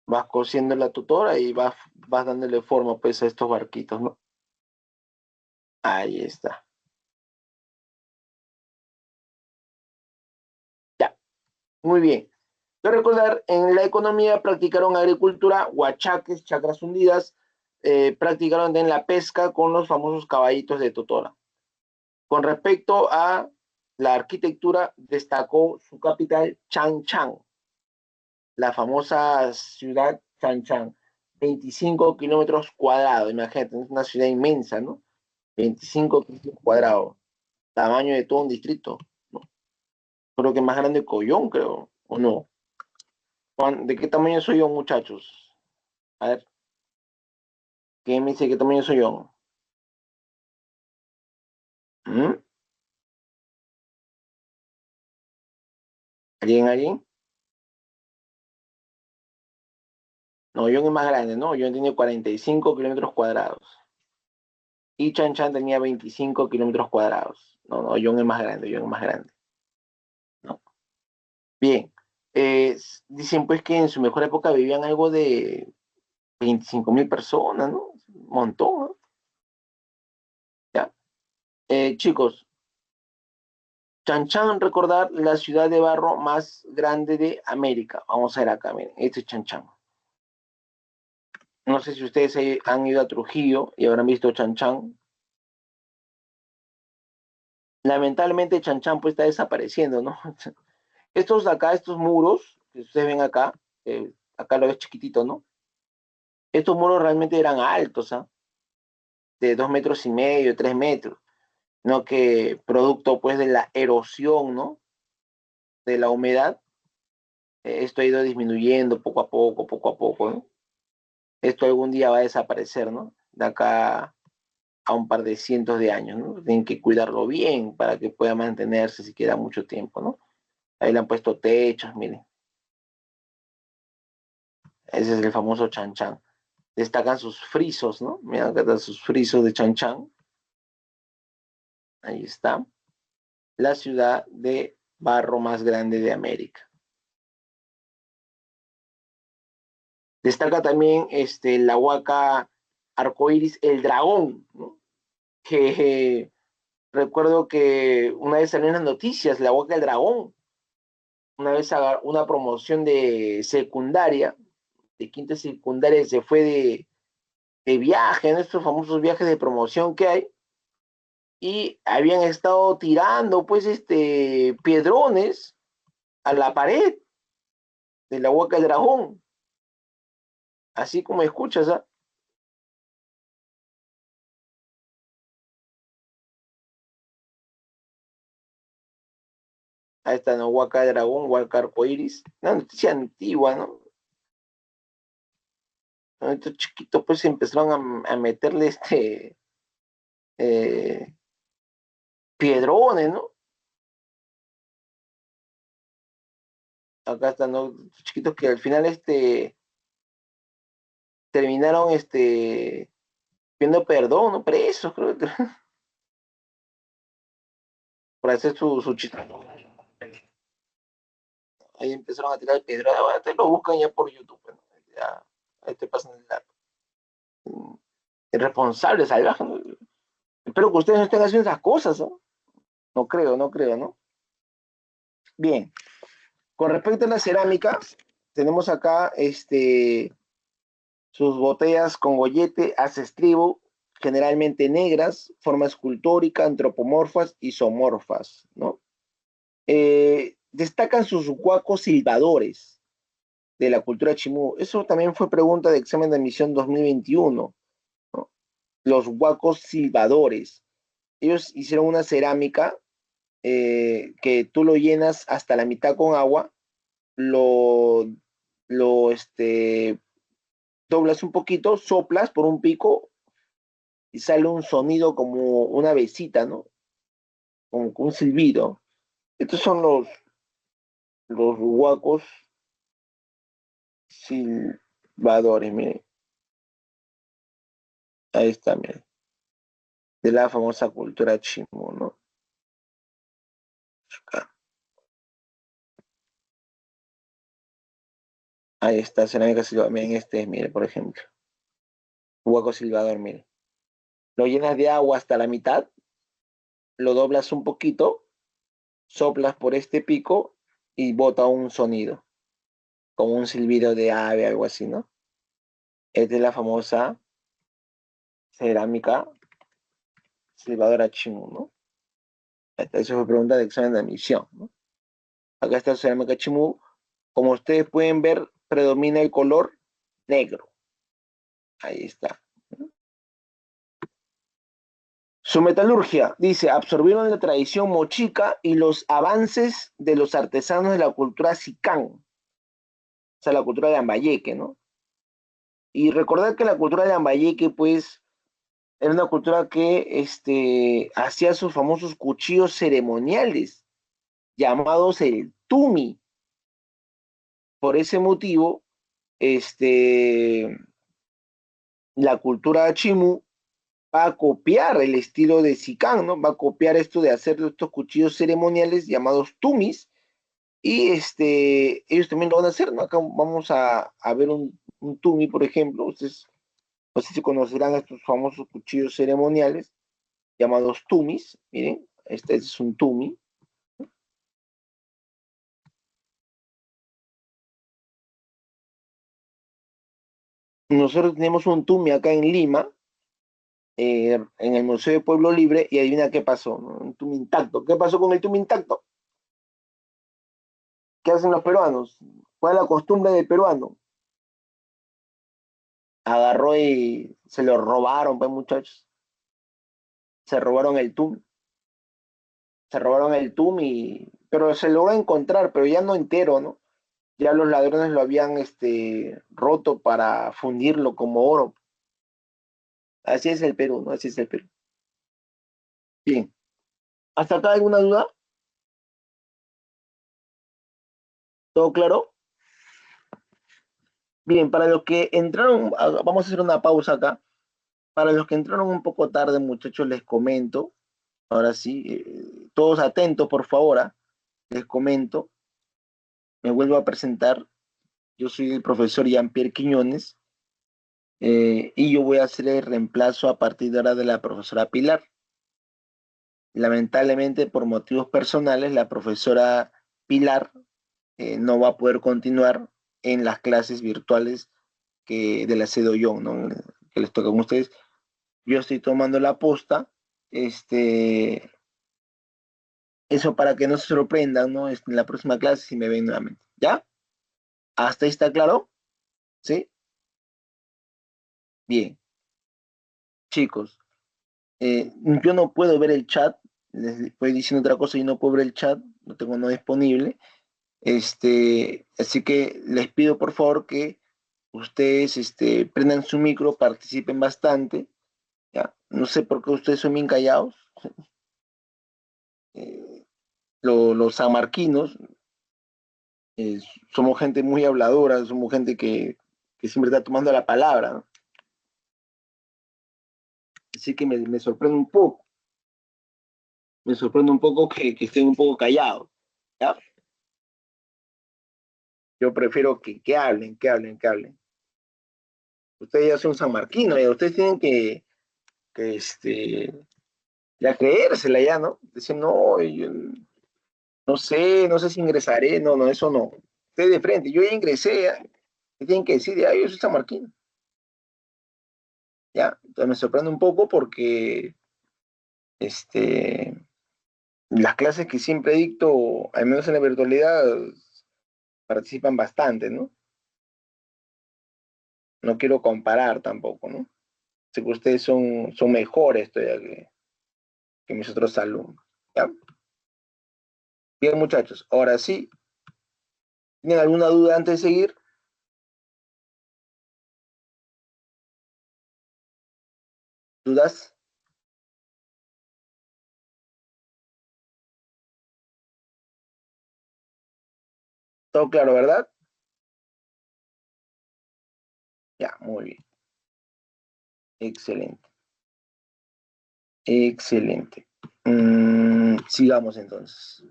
Vas cociendo la totora y vas dándole forma, pues, a estos barquitos, ¿no? Ahí está. Ya. Muy bien. Quiero recordar, en la economía practicaron agricultura, huachaques, chacras hundidas, practicaron en la pesca con los famosos caballitos de totora. Con respecto a la arquitectura, destacó su capital, Chang Chang, la famosa ciudad Chang Chang, 25 kilómetros cuadrados, imagínate, es una ciudad inmensa, ¿no? 25 kilómetros cuadrados, tamaño de todo un distrito, ¿no? Creo que más grande que Coyón, creo, ¿o no? ¿De qué tamaño soy yo, muchachos? A ver, ¿quién me dice qué tamaño soy yo? ¿Mm? ¿Alguien? No, Yon es más grande, ¿no? Yon tiene 45 kilómetros cuadrados. Y Chan Chan tenía 25 kilómetros cuadrados. No, no, Yon es más grande, Yon es más grande. ¿No? Bien. Dicen pues que en su mejor época vivían algo de 25.000 personas, ¿no? Un montón, ¿no? ¿Ya? Chicos, Chan Chan, recordar la ciudad de barro más grande de América. Vamos a ver acá, miren, este es Chan Chan. No sé si ustedes han ido a Trujillo y habrán visto Chan Chan. Lamentablemente Chan Chan pues está desapareciendo, ¿no? Estos de acá, estos muros que ustedes ven acá, acá lo ves chiquitito, ¿no? Estos muros realmente eran altos, ¿ah? De 2,5 metros, 3 metros, ¿no? Que producto pues de la erosión, ¿no? De la humedad, esto ha ido disminuyendo poco a poco, ¿no? Esto algún día va a desaparecer, ¿no? De acá a un par de cientos de años, ¿no? Tienen que cuidarlo bien para que pueda mantenerse si queda mucho tiempo, ¿no? Ahí le han puesto techos, miren. Ese es el famoso Chan Chan. Destacan sus frisos, ¿no? Mira, acá están sus frisos de Chan Chan. Ahí está. La ciudad de barro más grande de América. Destaca también la huaca arcoíris, el dragón, ¿no? Que recuerdo que una vez salió en las noticias, la huaca del dragón, una vez una promoción de secundaria, de quinta secundaria, se fue de viaje, en estos famosos viajes de promoción que hay, y habían estado tirando, pues, piedrones a la pared de la Huaca del Dragón, así como escuchas, ¿ah? Ahí está, ¿no? Huaca del Dragón, Huaca Arcoiris, una noticia antigua, ¿no? estos chiquitos pues empezaron a meterle eh, piedrones, ¿no? Acá están, ¿no? Chiquitos que al final terminaron pidiendo perdón, ¿no? Presos, creo que por hacer su chiste. Ahí empezaron a tirar piedras, ahora te lo buscan ya por YouTube, ¿no? Ya, ahí te pasan el responsable salvaje, ¿no? Espero que ustedes no estén haciendo esas cosas, ¿no? No creo, no creo, ¿no? Bien, con respecto a la cerámica, tenemos acá sus botellas con gollete, hace estribo, generalmente negras, forma escultórica, antropomorfas y zoomorfas, ¿no? Destacan sus huacos silbadores de la cultura chimú. Eso también fue pregunta de examen de admisión 2021, ¿no? Los huacos silbadores. Ellos hicieron una cerámica que tú lo llenas hasta la mitad con agua, lo, lo doblas un poquito, soplas por un pico y sale un sonido como una besita, ¿no? Como un silbido. Estos son los huacos silbadores, miren. Ahí está, miren. De la famosa cultura chimú, ¿no? Acá. Ahí está, cerámica silbador. Miren, mire, por ejemplo. Huaco silbador, miren. Lo llenas de agua hasta la mitad, lo doblas un poquito, soplas por este pico y bota un sonido, como un silbido de ave, algo así, ¿no? Esta es la famosa cerámica silbadora chimú, ¿no? Esa fue pregunta de examen de admisión, ¿no? Acá está cerámica chimú. Como ustedes pueden ver, predomina el color negro. Ahí está. Su metalurgia, dice, absorbieron la tradición mochica y los avances de los artesanos de la cultura sicán, o sea, la cultura de Ambayeque, ¿no? Y recordar que la cultura de Ambayeque, pues, era una cultura que hacía sus famosos cuchillos ceremoniales, llamados el tumi. Por ese motivo, la cultura chimu va a copiar el estilo de Sicán, ¿no? Va a copiar esto de hacer estos cuchillos ceremoniales llamados tumis, y ellos también lo van a hacer, ¿no? Acá vamos a ver un tumi, por ejemplo. Ustedes no sé si conocerán estos famosos cuchillos ceremoniales llamados tumis. Miren, este es un tumi. Nosotros tenemos un tumi acá en Lima, en el Museo de Pueblo Libre, y adivina qué pasó, ¿no? Un tumi intacto. ¿Qué pasó con el tumi intacto? ¿Qué hacen los peruanos? ¿Cuál es la costumbre del peruano? Agarró y se lo robaron, pues muchachos. Se robaron el tumi. Se robaron el tumi, pero se logró encontrar, pero ya no entero, ¿no? Ya los ladrones lo habían roto para fundirlo como oro. Así es el Perú, ¿no? Así es el Perú. Bien. ¿Hasta acá alguna duda? ¿Todo claro? Bien, para los que entraron, vamos a hacer una pausa acá. Para los que entraron un poco tarde, muchachos, les comento. Ahora sí, todos atentos, por favor. Les comento. Me vuelvo a presentar. Yo soy el profesor Jean-Pierre Quiñones, y yo voy a hacer el reemplazo a partir de ahora de la profesora Pilar. Lamentablemente, por motivos personales, la profesora Pilar no va a poder continuar en las clases virtuales de la CEDOYON, ¿no? Que les tocan a ustedes. Yo estoy tomando la posta, eso para que no se sorprendan, ¿no? En la próxima clase si me ven nuevamente. ¿Ya? ¿Hasta ahí está claro? ¿Sí? Bien. Chicos, yo no puedo ver el chat, les estoy diciendo otra cosa y no puedo ver el chat, no tengo no disponible. Así que les pido por favor que ustedes prendan su micro, participen bastante, ¿ya? No sé por qué ustedes son bien callados. Eh, los sanmarquinos, eh, somos gente muy habladora, somos gente que siempre está tomando la palabra, ¿no? Así que me sorprende un poco, me sorprende un poco que estén un poco callados, ¿ya? Yo prefiero que hablen, que hablen, que hablen. Ustedes ya son sanmarquinos, ya ustedes tienen que ya creérsela ya, ¿no? Decir, no, yo no sé si ingresaré, no, no, eso no. Ustedes de frente, yo ya ingresé, ya, ¿qué tienen que decir? Ya, yo soy sanmarquino, ya. Entonces me sorprende un poco porque, las clases que siempre dicto, al menos en la virtualidad, participan bastante, ¿no? No quiero comparar tampoco, ¿no? Sé que ustedes son mejores todavía que mis otros alumnos, ¿ya? Bien, muchachos, ahora sí, ¿tienen alguna duda antes de seguir? ¿Dudas? ¿Todo claro, verdad? Ya, muy bien. Excelente. Excelente. Sigamos entonces.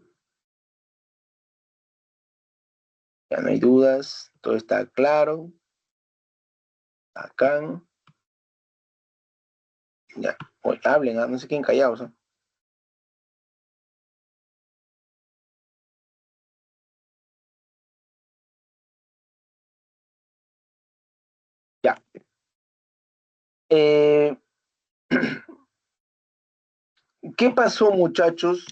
Ya no hay dudas, todo está claro. Acá, ya. Oye, hablen, no se queden callados, ¿no? Ya. Eh, ¿Qué pasó, muchachos,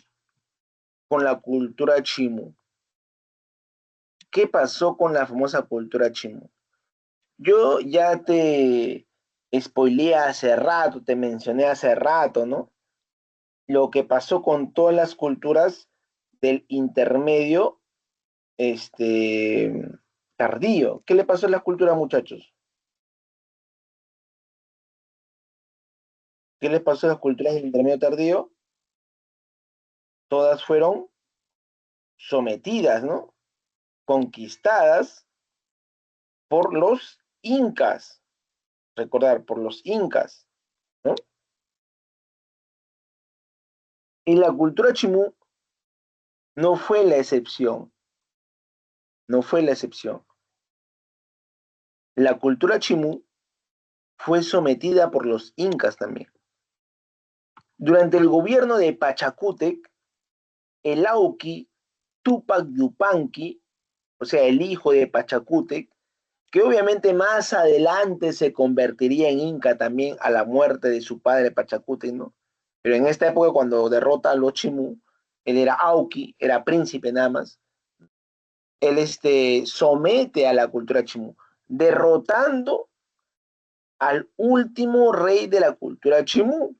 con la cultura chimu? ¿Qué pasó con la famosa cultura chimu? Yo ya te spoileé hace rato, te mencioné hace rato, ¿no? Lo que pasó con todas las culturas del intermedio, este, tardío. ¿Qué le pasó a la cultura, muchachos? ¿Qué les pasó a las culturas del intermedio tardío? Todas fueron sometidas, ¿no? Conquistadas por los incas. Recordar, por los incas, ¿no? Y la cultura chimú no fue la excepción, no fue la excepción. La cultura chimú fue sometida por los incas también. Durante el gobierno de Pachacútec, el Auqui Tupac Yupanqui, o sea, el hijo de Pachacútec, que obviamente más adelante se convertiría en inca también a la muerte de su padre Pachacútec, ¿no? Pero en esta época, cuando derrota a los Chimú, él era Auqui, era príncipe nada más, él somete a la cultura Chimú, derrotando al último rey de la cultura Chimú,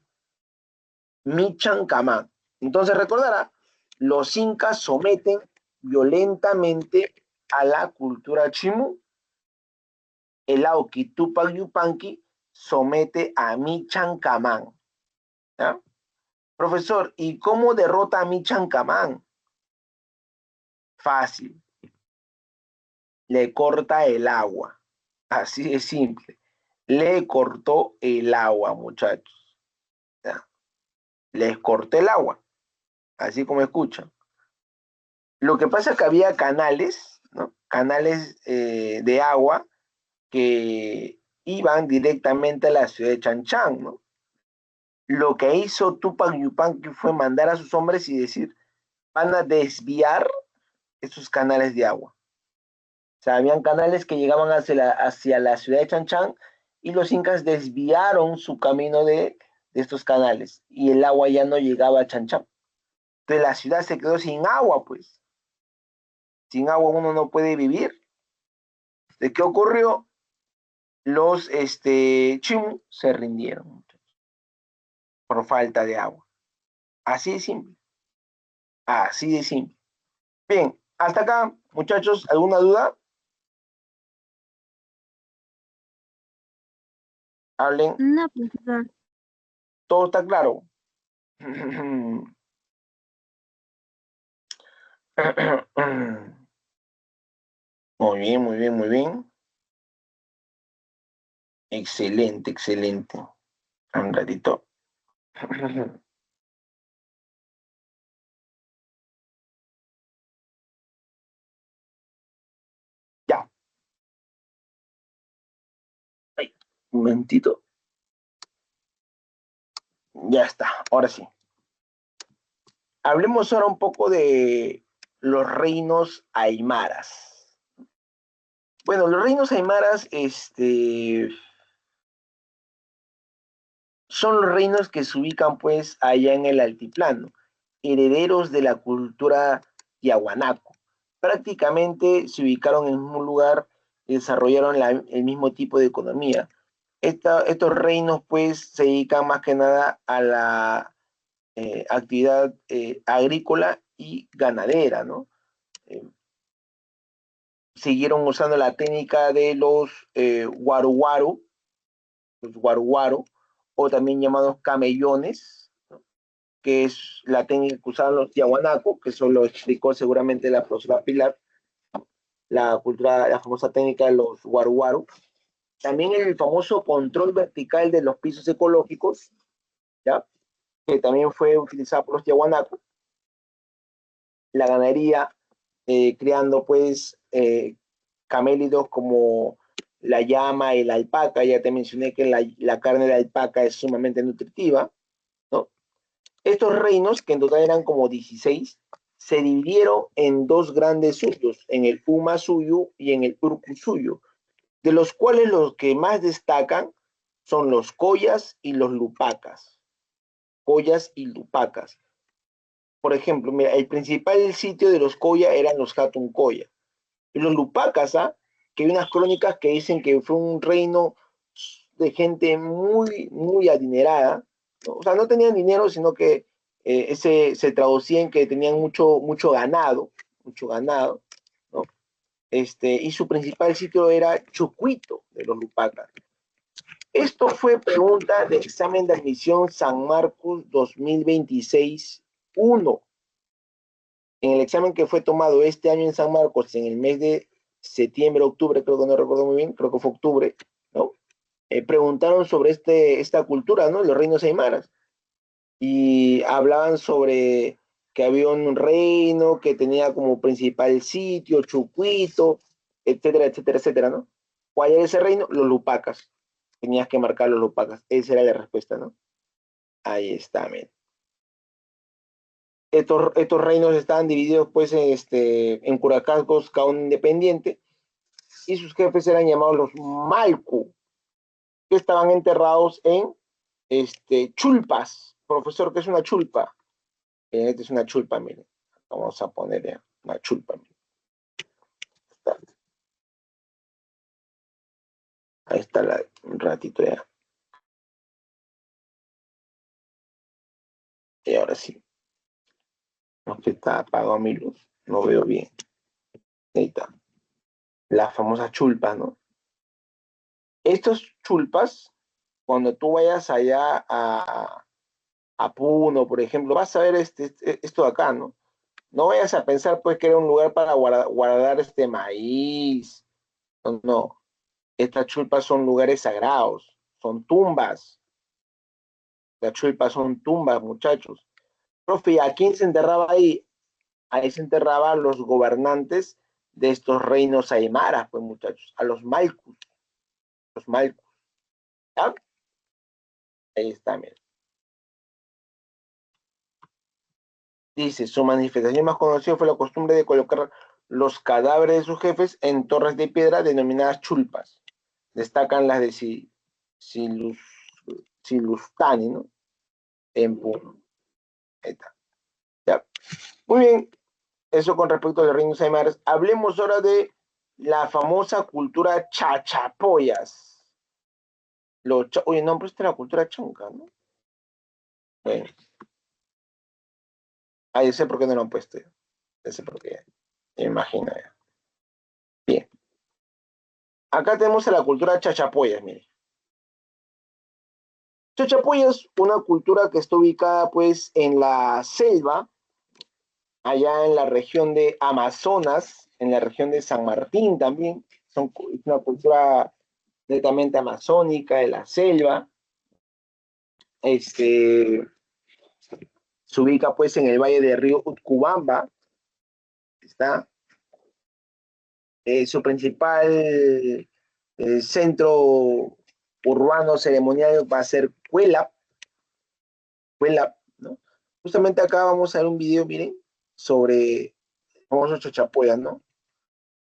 Michan Camán. Entonces recordará, los incas someten violentamente a la cultura Chimú. El Auqui Tupac Yupanqui somete a Michan Camán. ¿Ya? Profesor, ¿y cómo derrota a Michan Camán? Fácil, le corta el agua. Así de simple. Le cortó el agua, muchachos. ¿Ya? Les corté el agua, así como escuchan. Lo que pasa es que había canales, ¿no? Canales de agua que iban directamente a la ciudad de Chanchán, ¿no? Lo que hizo Tupac Yupanqui fue mandar a sus hombres y decir, van a desviar esos canales de agua. O sea, habían canales que llegaban hacia la ciudad de Chanchán y los incas desviaron su camino de estos canales y el agua ya no llegaba a Chanchán. Entonces la ciudad se quedó sin agua, pues. Sin agua uno no puede vivir. ¿De qué ocurrió? Los Chimu se rindieron por falta de agua. Así de simple. Así de simple. Bien, hasta acá, muchachos, ¿alguna duda? Hablen, No, profesor. todo está claro. Muy bien, muy bien, muy bien. Excelente, excelente. Un ratito. Ya. Ay, un momentito. Ya está, ahora sí. Hablemos ahora un poco de los reinos aymaras. Bueno, los reinos aymaras, son los reinos que se ubican pues allá en el altiplano, herederos de la cultura tiahuanaco. Prácticamente se ubicaron en el mismo lugar y desarrollaron el mismo tipo de economía. Estos reinos pues se dedican más que nada a la actividad agrícola y ganadera, ¿no? Eh, Siguieron usando la técnica de los guaruguaru, los guaruguaru, o también llamados camellones, ¿no? Que es la técnica que usaban los tiahuanacos, que eso lo explicó seguramente la profesora Pilar, la cultura, la famosa técnica de los guaruguaru. También el famoso control vertical de los pisos ecológicos, ¿ya? Que también fue utilizado por los tiahuanacos. La ganadería, creando pues camélidos como la llama y la alpaca. Ya te mencioné que la carne de la alpaca es sumamente nutritiva, ¿no? Estos reinos, que en total eran como 16, se dividieron en dos grandes suyos, en el Uma suyo y en el Urku suyo, de los cuales los que más destacan son los Collas y los Lupacas. Collas y Lupacas. Por ejemplo, mira, el principal sitio de los Coya eran los Hatun Coya. Y los Lupacas, ¿ah? Que hay unas crónicas que dicen que fue un reino de gente muy, muy adinerada, ¿no? O sea, no tenían dinero, sino que se traducía en que tenían mucho ganado, ¿no? Y su principal sitio era Chucuito de los Lupacas. Esto fue pregunta de examen de admisión San Marcos 2026-1. En el examen que fue tomado este año en San Marcos, en el mes de septiembre, octubre, creo que no recuerdo muy bien, creo que fue octubre, ¿no? Preguntaron sobre esta cultura, ¿no? Los reinos aymaras. Y hablaban sobre que había un reino que tenía como principal sitio, Chucuito, etcétera, etcétera, etcétera, ¿no? ¿Cuál era ese reino? Los Lupacas. Tenías que marcar los Lupacas. Esa era la respuesta, ¿no? Ahí está, miren. Estos reinos estaban divididos pues en curacazgos, cada uno independiente, y sus jefes eran llamados los Malcu, que estaban enterrados en chulpas. Profesor, ¿qué es una chulpa? Esta es una chulpa, miren. Vamos a poner ya una chulpa. Miren. Ahí está un ratito ya. Y ahora sí. No, que está apagado mi luz. No veo bien. Ahí está. Las famosas chulpas, ¿no? Estos chulpas, cuando tú vayas allá a Puno, por ejemplo, vas a ver esto de acá, ¿no? No vayas a pensar pues que era un lugar para guardar este maíz. No, no. Estas chulpas son lugares sagrados, son tumbas. Las chulpas son tumbas, muchachos. Profe, ¿a quién se enterraba ahí? Ahí se enterraban los gobernantes de estos reinos aymaras, pues muchachos, a los malcus, los malcus. ¿Ya? Ahí está, mira. Dice, su manifestación más conocida fue la costumbre de colocar los cadáveres de sus jefes en torres de piedra denominadas chulpas. Destacan las de Silus, Silustani, ¿no? En Puno. Ahí está. Ya. Muy bien, eso con respecto a los reinos aymaras. Hablemos ahora de la famosa cultura chachapoyas. Oye, no, pero esta es la cultura chanca, ¿no? Bueno, ahí sé por qué no lo han puesto. Ya sé por qué. Me imagino ya. Bien. Acá tenemos a la cultura chachapoyas, mire. Chachapoya es una cultura que está ubicada pues en la selva, allá en la región de Amazonas, en la región de San Martín también. Es una cultura netamente amazónica, de la selva. Este, se ubica pues en el valle del río Utcubamba, está. Su principal centro urbano ceremonial va a ser Cuelap, ¿no? Justamente acá vamos a ver un video, miren, sobre el famoso Chachapoya, ¿no?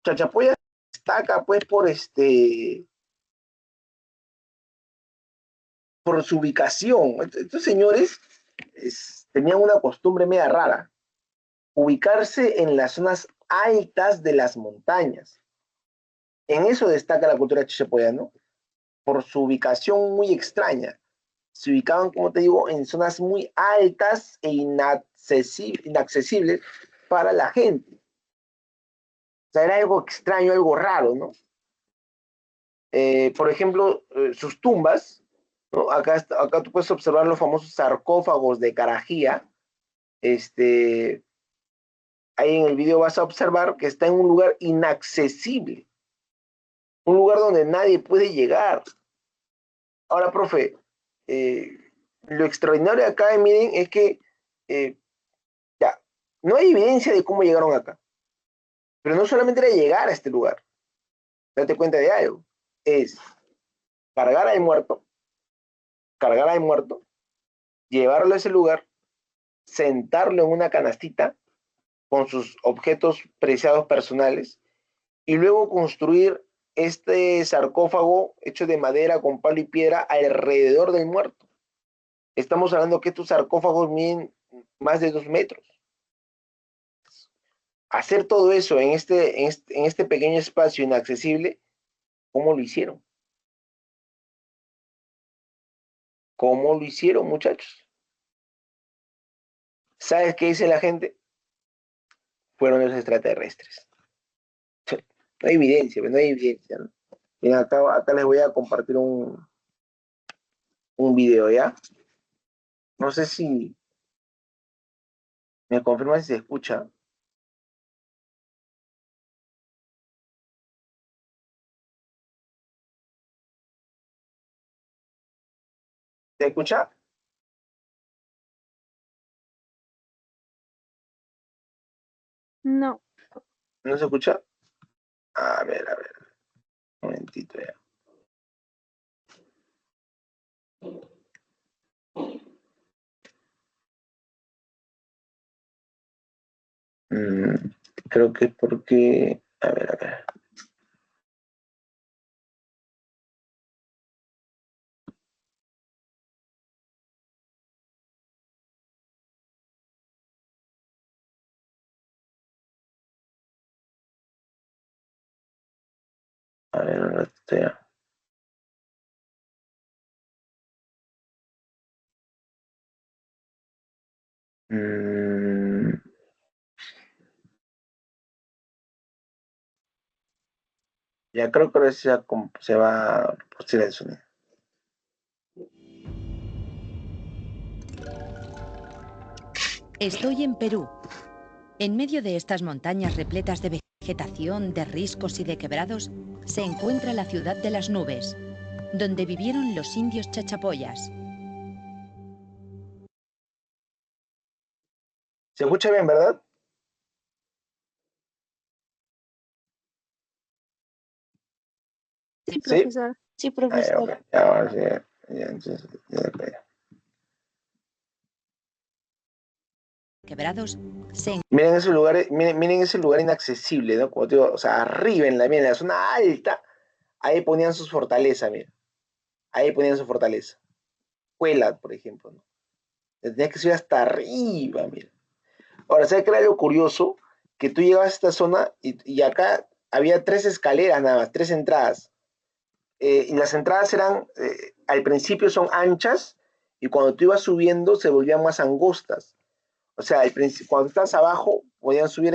Chachapoya destaca pues por su ubicación. Estos señores tenían una costumbre media rara, ubicarse en las zonas altas de las montañas. En eso destaca la cultura chachapoya, ¿no? Por su ubicación muy extraña. Se ubicaban, como te digo, en zonas muy altas e inaccesibles para la gente. O sea, era algo extraño, algo raro, ¿no? Por ejemplo, sus tumbas, ¿no? Acá tú puedes observar los famosos sarcófagos de Carajía. Ahí en el video vas a observar que está en un lugar inaccesible, un lugar donde nadie puede llegar. Ahora, profe, eh, lo extraordinario acá, miren, es que eh, ya, no hay evidencia de cómo llegaron acá, pero no solamente era llegar a este lugar, date cuenta de algo, es cargar al muerto, cargar al muerto, llevarlo a ese lugar, sentarlo en una canastita con sus objetos preciados personales y luego construir este sarcófago hecho de madera con palo y piedra alrededor del muerto. Estamos hablando que estos sarcófagos miden más de 2 metros. Hacer todo eso en este pequeño espacio inaccesible, ¿cómo lo hicieron? ¿Cómo lo hicieron, muchachos? ¿Sabes qué dice la gente? Fueron los extraterrestres. No hay evidencia, no hay evidencia, ¿no? Miren, acá les voy a compartir un video, ¿ya? No sé si me confirman si se escucha. ¿Se escucha? No, ¿No se escucha? A ver, un momentito ya. Mm, creo que es porque... a ver. A ver, un ratito ya. Mm, ya creo que ahora sí se va a producir el sonido. Estoy en Perú. En medio de estas montañas repletas de vegetación, de riscos y de quebrados, se encuentra la ciudad de las nubes, donde vivieron los indios chachapoyas. ¿Se escucha bien, verdad? sí, ¿Sí? profesor. Sí, Ah, ya, profesor. ok. Ya, ahora sí, ya, entonces, ya. Quebrados se Miren esos lugares, miren ese lugar inaccesible, ¿no? Como te digo, o sea, arriba miren, en la zona alta, ahí ponían sus fortalezas, miren. Ahí ponían su fortaleza. Cuela, por ejemplo, ¿no? Tenías que subir hasta arriba, miren. Ahora, ¿sabes qué era lo curioso? Que tú llegabas a esta zona y acá había 3 escaleras nada más, 3 entradas. Y las entradas eran, al principio son anchas y cuando tú ibas subiendo se volvían más angostas. O sea, cuando estás abajo podían subir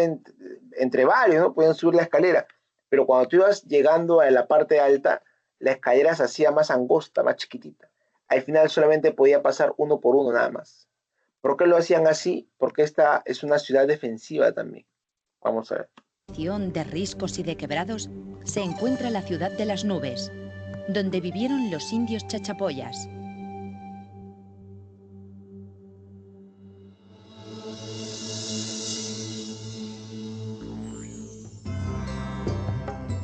entre varios, ¿no? Podían subir la escalera. Pero cuando tú ibas llegando a la parte alta, la escalera se hacía más angosta, más chiquitita. al final solamente podía pasar uno por uno nada más. ¿Por qué lo hacían así? Porque esta es una ciudad defensiva también. Vamos a ver. De riscos y de quebrados se encuentra la ciudad de las nubes, donde vivieron los indios chachapoyas.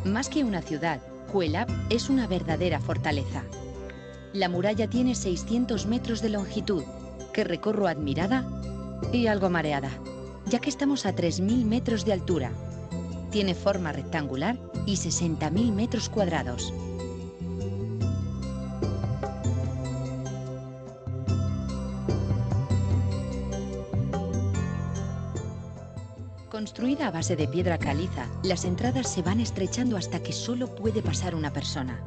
Más que una ciudad, Cuelap es una verdadera fortaleza. La muralla tiene 600 metros de longitud, que recorro admirada y algo mareada, ya que estamos a 3.000 metros de altura. Tiene forma rectangular y 60.000 metros cuadrados. Construida a base de piedra caliza, las entradas se van estrechando hasta que solo puede pasar una persona.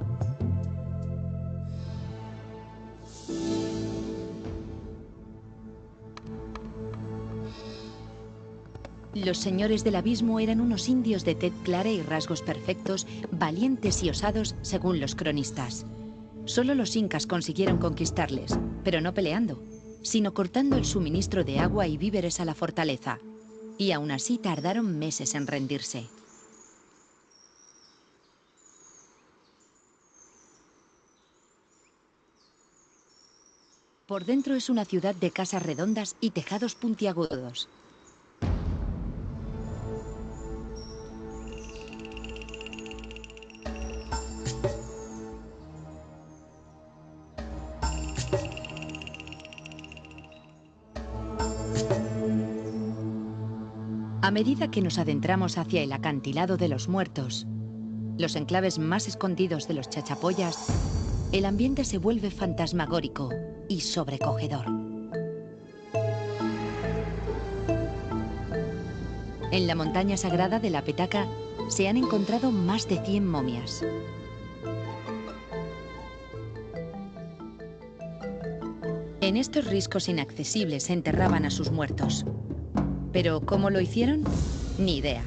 Los señores del abismo eran unos indios de tez clara y rasgos perfectos, valientes y osados según los cronistas. Solo los incas consiguieron conquistarles, pero no peleando, sino cortando el suministro de agua y víveres a la fortaleza. Y aún así tardaron meses en rendirse. Por dentro es una ciudad de casas redondas y tejados puntiagudos. A medida que nos adentramos hacia el acantilado de los muertos, los enclaves más escondidos de los chachapoyas, el ambiente se vuelve fantasmagórico y sobrecogedor. En la montaña sagrada de la Petaca se han encontrado más de 100 momias. En estos riscos inaccesibles se enterraban a sus muertos. ¿Pero cómo lo hicieron? Ni idea.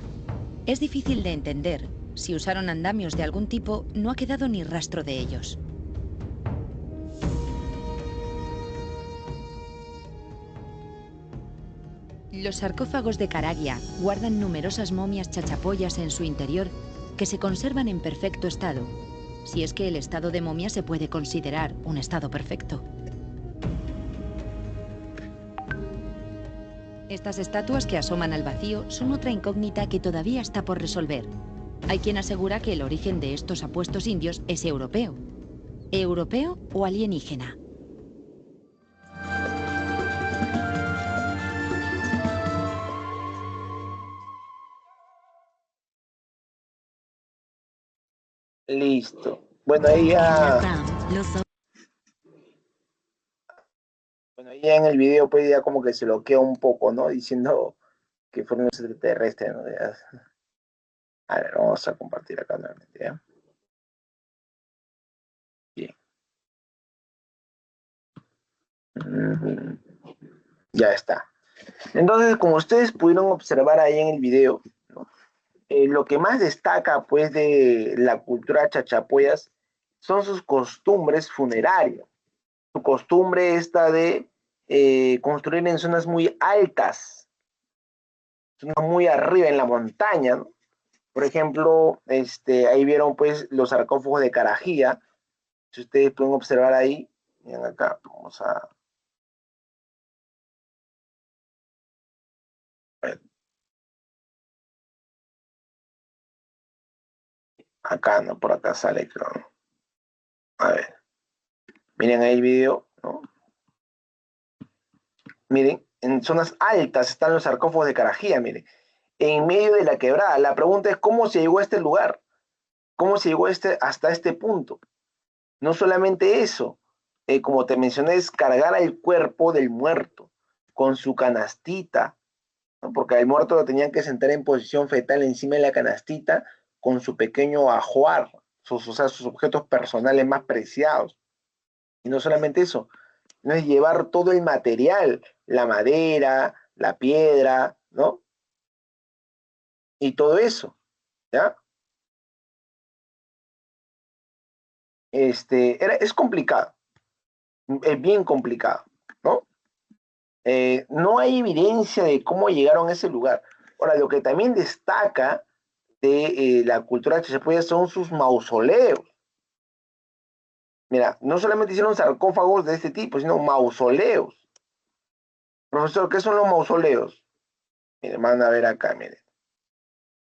Es difícil de entender. Si usaron andamios de algún tipo, no ha quedado ni rastro de ellos. Los sarcófagos de Caraguia guardan numerosas momias chachapoyas en su interior que se conservan en perfecto estado, si es que el estado de momia se puede considerar un estado perfecto. Estas estatuas que asoman al vacío son otra incógnita que todavía está por resolver. Hay quien asegura que el origen de estos apuestos indios es europeo. ¿Europeo o alienígena? Listo. Bueno, ahí ya... Bueno, ahí ya en el video pues ya como que se bloquea un poco, ¿no? Diciendo que fueron los extraterrestres, ¿no? Ya. A ver, vamos a compartir acá nuevamente, ¿ya? Bien. Ya está. Entonces, como ustedes pudieron observar ahí en el video, ¿no? Lo que más destaca, pues, de la cultura chachapoyas son sus costumbres funerarias. Su costumbre esta de construir en zonas muy altas, zonas muy arriba en la montaña, ¿no? Por ejemplo, ahí vieron pues los sarcófagos de Carajía. Si ustedes pueden observar ahí, miren acá, vamos a ver, acá, ¿no? Por acá sale, creo. A ver, miren ahí el video, ¿no? Miren, en zonas altas están los sarcófagos de Carajía, miren, en medio de la quebrada. La pregunta es cómo se llegó a este lugar, cómo se llegó hasta este punto. No solamente eso, como te mencioné, es cargar al cuerpo del muerto con su canastita, ¿no? Porque al muerto lo tenían que sentar en posición fetal encima de la canastita con su pequeño ajuar, o sea, sus objetos personales más preciados. Y no solamente eso, no es llevar todo el material, la madera, la piedra, ¿no? Y todo eso, ¿ya? Es complicado. Es bien complicado, ¿no? No hay evidencia de cómo llegaron a ese lugar. Ahora, lo que también destaca de la cultura chachapoya son sus mausoleos. Mira, no solamente hicieron sarcófagos de este tipo, sino mausoleos. Profesor, ¿qué son los mausoleos? Miren, van a ver acá, miren.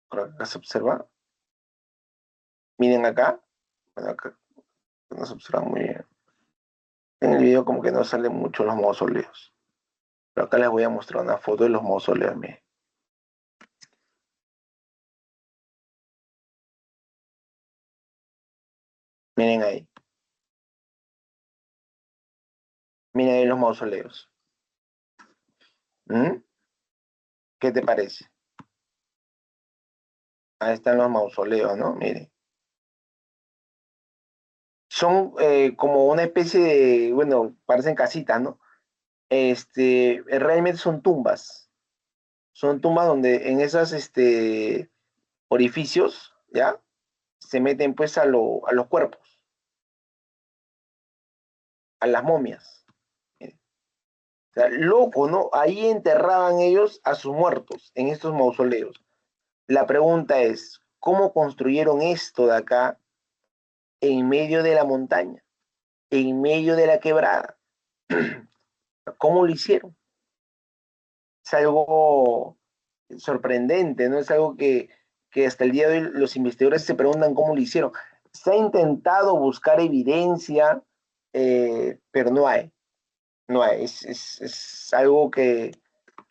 Por acá se observa. Miren acá. Bueno, acá no se observa muy bien. En el video como que no salen mucho los mausoleos. Pero acá les voy a mostrar una foto de los mausoleos, miren. Miren ahí. Miren ahí los mausoleos. ¿Mm? ¿Qué te parece? Ahí están los mausoleos, ¿no? Miren. Son como una especie de, bueno, parecen casitas, ¿no? Realmente son tumbas. Son tumbas donde en esos orificios, ¿ya? Se meten pues a los cuerpos, a las momias. O sea, loco, ¿no? Ahí enterraban ellos a sus muertos, en estos mausoleos. La pregunta es, ¿cómo construyeron esto de acá en medio de la montaña, en medio de la quebrada? ¿Cómo lo hicieron? Es algo sorprendente, ¿no? Es algo que hasta el día de hoy los investigadores se preguntan cómo lo hicieron. Se ha intentado buscar evidencia, pero no hay. No hay. Es algo que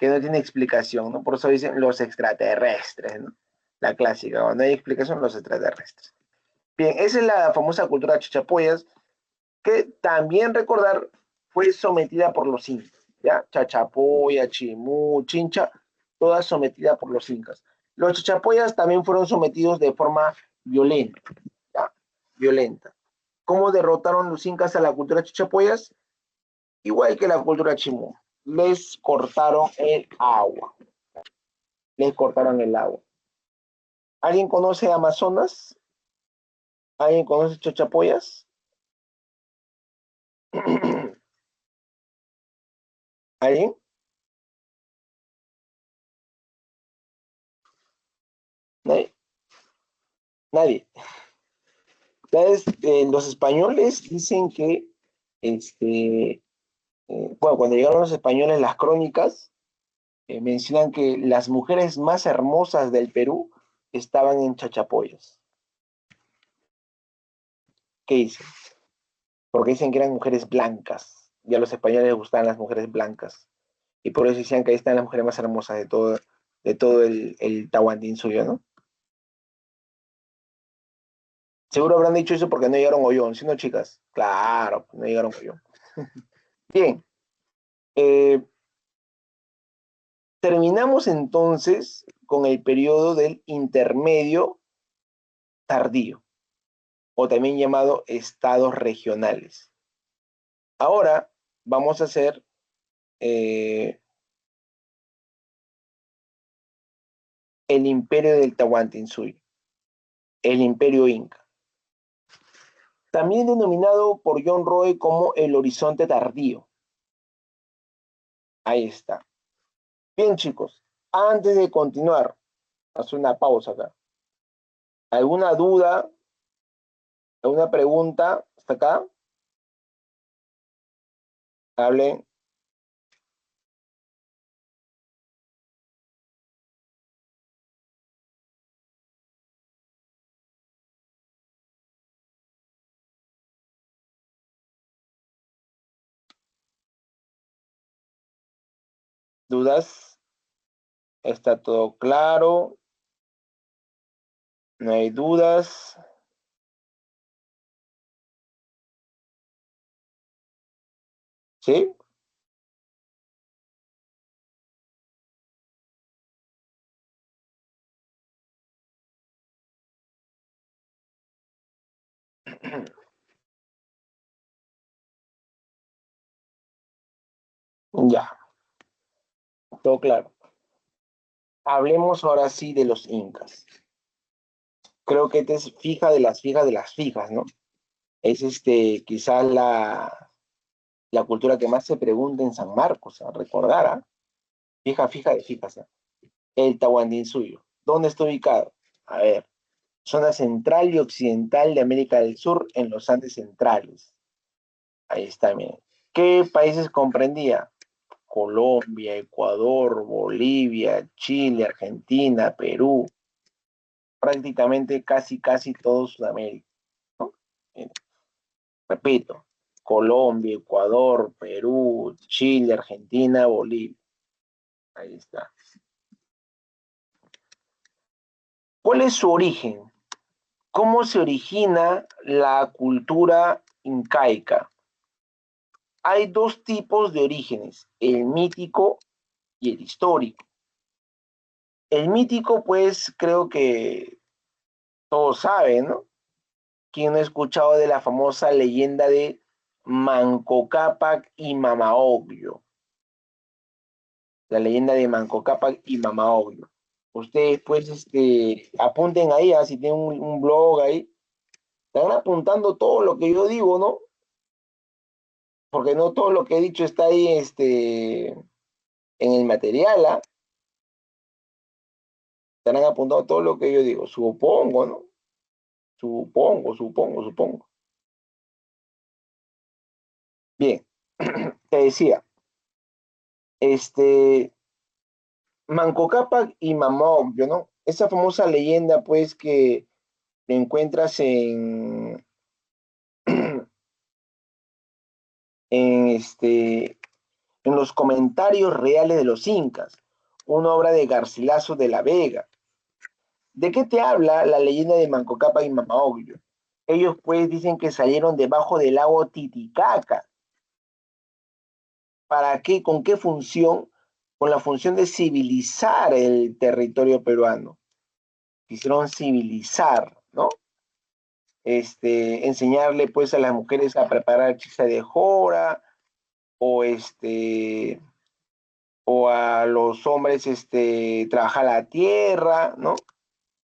no tiene explicación, ¿no? Por eso dicen los extraterrestres, ¿no? La clásica, cuando no hay explicación, los extraterrestres. Bien, esa es la famosa cultura chachapoyas, que también recordar fue sometida por los incas, ¿ya? Chachapoya, Chimú, Chincha, todas sometidas por los incas. Los chachapoyas también fueron sometidos de forma violenta, ¿ya? Violenta. ¿Cómo derrotaron los incas a la cultura chachapoyas? Igual que la cultura Chimú. Les cortaron el agua. Les cortaron el agua. ¿Alguien conoce Amazonas? ¿Alguien conoce Chachapoyas? ¿Alguien? ¿Nadie? Nadie. ¿Sabes? Los españoles dicen que, bueno, cuando llegaron los españoles, las crónicas mencionan que las mujeres más hermosas del Perú estaban en Chachapoyas. ¿Qué dicen? Porque dicen que eran mujeres blancas. Y a los españoles les gustaban las mujeres blancas. Y por eso decían que ahí están las mujeres más hermosas de todo el Tahuantinsuyo, ¿no? Seguro habrán dicho eso porque no llegaron a Ollón, ¿sí no, chicas? Claro, no llegaron a Ollón. Bien. Terminamos entonces con el periodo del intermedio tardío, o también llamado estados regionales. Ahora vamos a hacer el imperio del Tahuantinsuyo, el imperio inca. También denominado por John Roy como el horizonte tardío. Ahí está. Bien, chicos, antes de continuar, hacer una pausa acá. ¿Alguna duda? ¿Alguna pregunta hasta acá? Hablen. ¿Dudas? ¿Está todo claro? ¿No hay dudas? ¿Sí? Ya, todo claro. Hablemos ahora sí de los incas. Creo que esta es fija de las fijas de las fijas, ¿no? Es quizás la cultura que más se pregunta en San Marcos, a recordar, ¿ah? Fíjate. El Tahuantinsuyo. ¿Dónde está ubicado? A ver, zona central y occidental de América del Sur en los Andes centrales. Ahí está, miren. ¿Qué países comprendía? Colombia, Ecuador, Bolivia, Chile, Argentina, Perú, prácticamente casi todo Sudamérica, ¿no? Miren, repito, Colombia, Ecuador, Perú, Chile, Argentina, Bolivia. Ahí está. ¿Cuál es su origen? ¿Cómo se origina la cultura incaica? Hay dos tipos de orígenes, el mítico y el histórico. El mítico, pues, creo que todos saben, ¿no? ¿Quién no ha escuchado de la famosa leyenda de Manco Cápac y Mama Ocllo? La leyenda de Manco Cápac y Mama Ocllo. Ustedes, pues, apunten ahí, si tienen un blog ahí, están apuntando todo lo que yo digo, ¿no? Porque no todo lo que he dicho está ahí, en el material, ¿ah? Estarán apuntando todo lo que yo digo, supongo, ¿no? Supongo. Bien, te decía, Manco Cápac y Mama Ocllo, ¿no? Esa famosa leyenda, pues, que encuentras en, en los comentarios reales de los incas, una obra de Garcilaso de la Vega. ¿De qué te habla la leyenda de Manco Cápac y Mama Ocllo? Ellos, pues, dicen que salieron debajo del lago Titicaca. ¿Para qué? ¿Con qué función? Con la función de civilizar el territorio peruano. Quisieron civilizar, ¿no? Enseñarle pues a las mujeres a preparar chicha de jora, o o a los hombres trabajar la tierra, ¿no?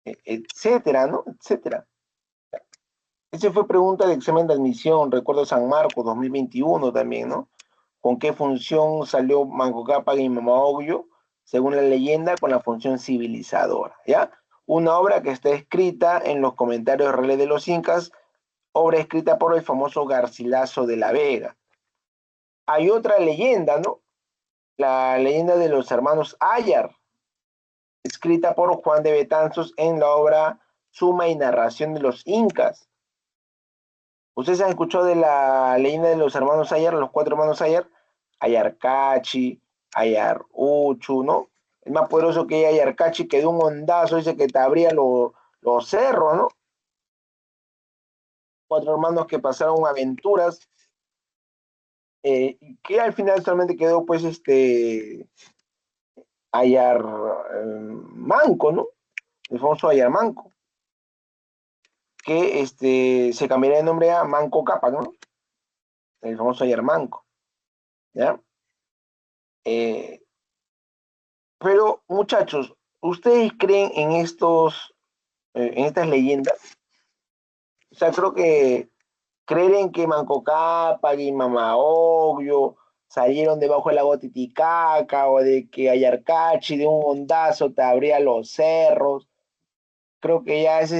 Etcétera, ¿no? Etcétera. Esa fue pregunta de examen de admisión, recuerdo San Marcos 2021 también, ¿no? ¿Con qué función salió Manco Cápac y Mama Ocllo? Según la leyenda, con la función civilizadora, ¿ya? Una obra que está escrita en los comentarios reales de los incas, obra escrita por el famoso Garcilaso de la Vega. Hay otra leyenda, ¿no? La leyenda de los hermanos Ayar, escrita por Juan de Betanzos en la obra Suma y Narración de los Incas. ¿Ustedes han escuchado de la leyenda de los hermanos Ayar, los cuatro hermanos Ayar? Ayarcachi, Ayaruchu, ¿no? El más poderoso que hay Ayarcachi, que de un ondazo dice que te abría los cerros, ¿no? Cuatro hermanos que pasaron aventuras, que al final solamente quedó pues Ayar Manco, ¿no? El famoso Ayar Manco, que se cambiaría de nombre a Manco Cápac, ¿no? El famoso Ayar Manco, ¿ya? Pero muchachos, ¿ustedes creen en en estas leyendas? O sea, creo que creer en que Manco Cápac y Mama Ocllo salieron debajo del lago Titicaca, o de que Ayarcachi de un ondazo te abría los cerros, creo que ya es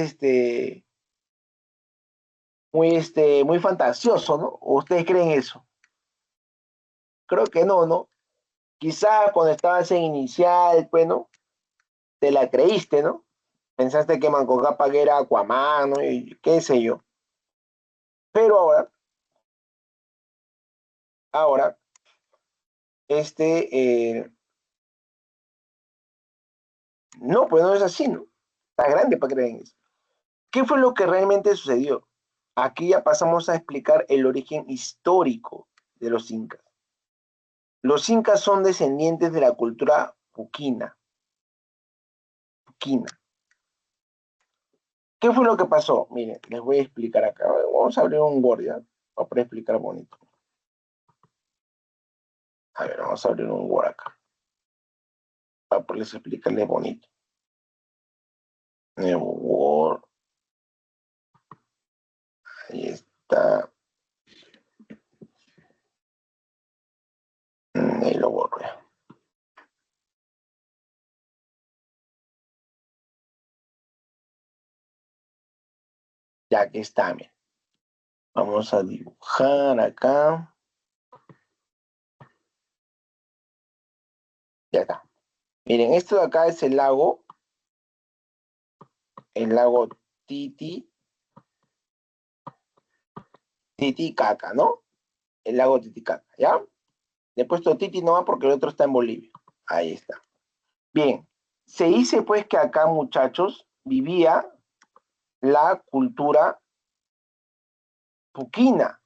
muy fantasioso, ¿no? ¿O ustedes creen eso? Creo que no, ¿no? Quizá cuando estabas en inicial, pues, ¿no? Te la creíste, ¿no? Pensaste que Manco Cápac era Aquaman, ¿no? Y qué sé yo. Pero ahora, no, pues no es así, ¿no? Está grande para creer en eso. ¿Qué fue lo que realmente sucedió? Aquí ya pasamos a explicar el origen histórico de los incas. Los incas son descendientes de la cultura puquina. ¿Qué fue lo que pasó? Miren, les voy a explicar acá. Vamos a abrir un Word, ¿ya? Para poder explicar bonito. A ver, vamos a abrir un Word acá. Para poderles explicarles bonito. Word. Ahí está. Ahí lo borro ya. Ya que está, miren. Vamos a dibujar acá. Ya está. Miren, esto de acá es el lago Titicaca, ¿no? El lago Titicaca, ¿ya? Le he puesto Titi nomás porque el otro está en Bolivia. Ahí está. Bien, se dice pues que acá, muchachos, vivía la cultura puquina.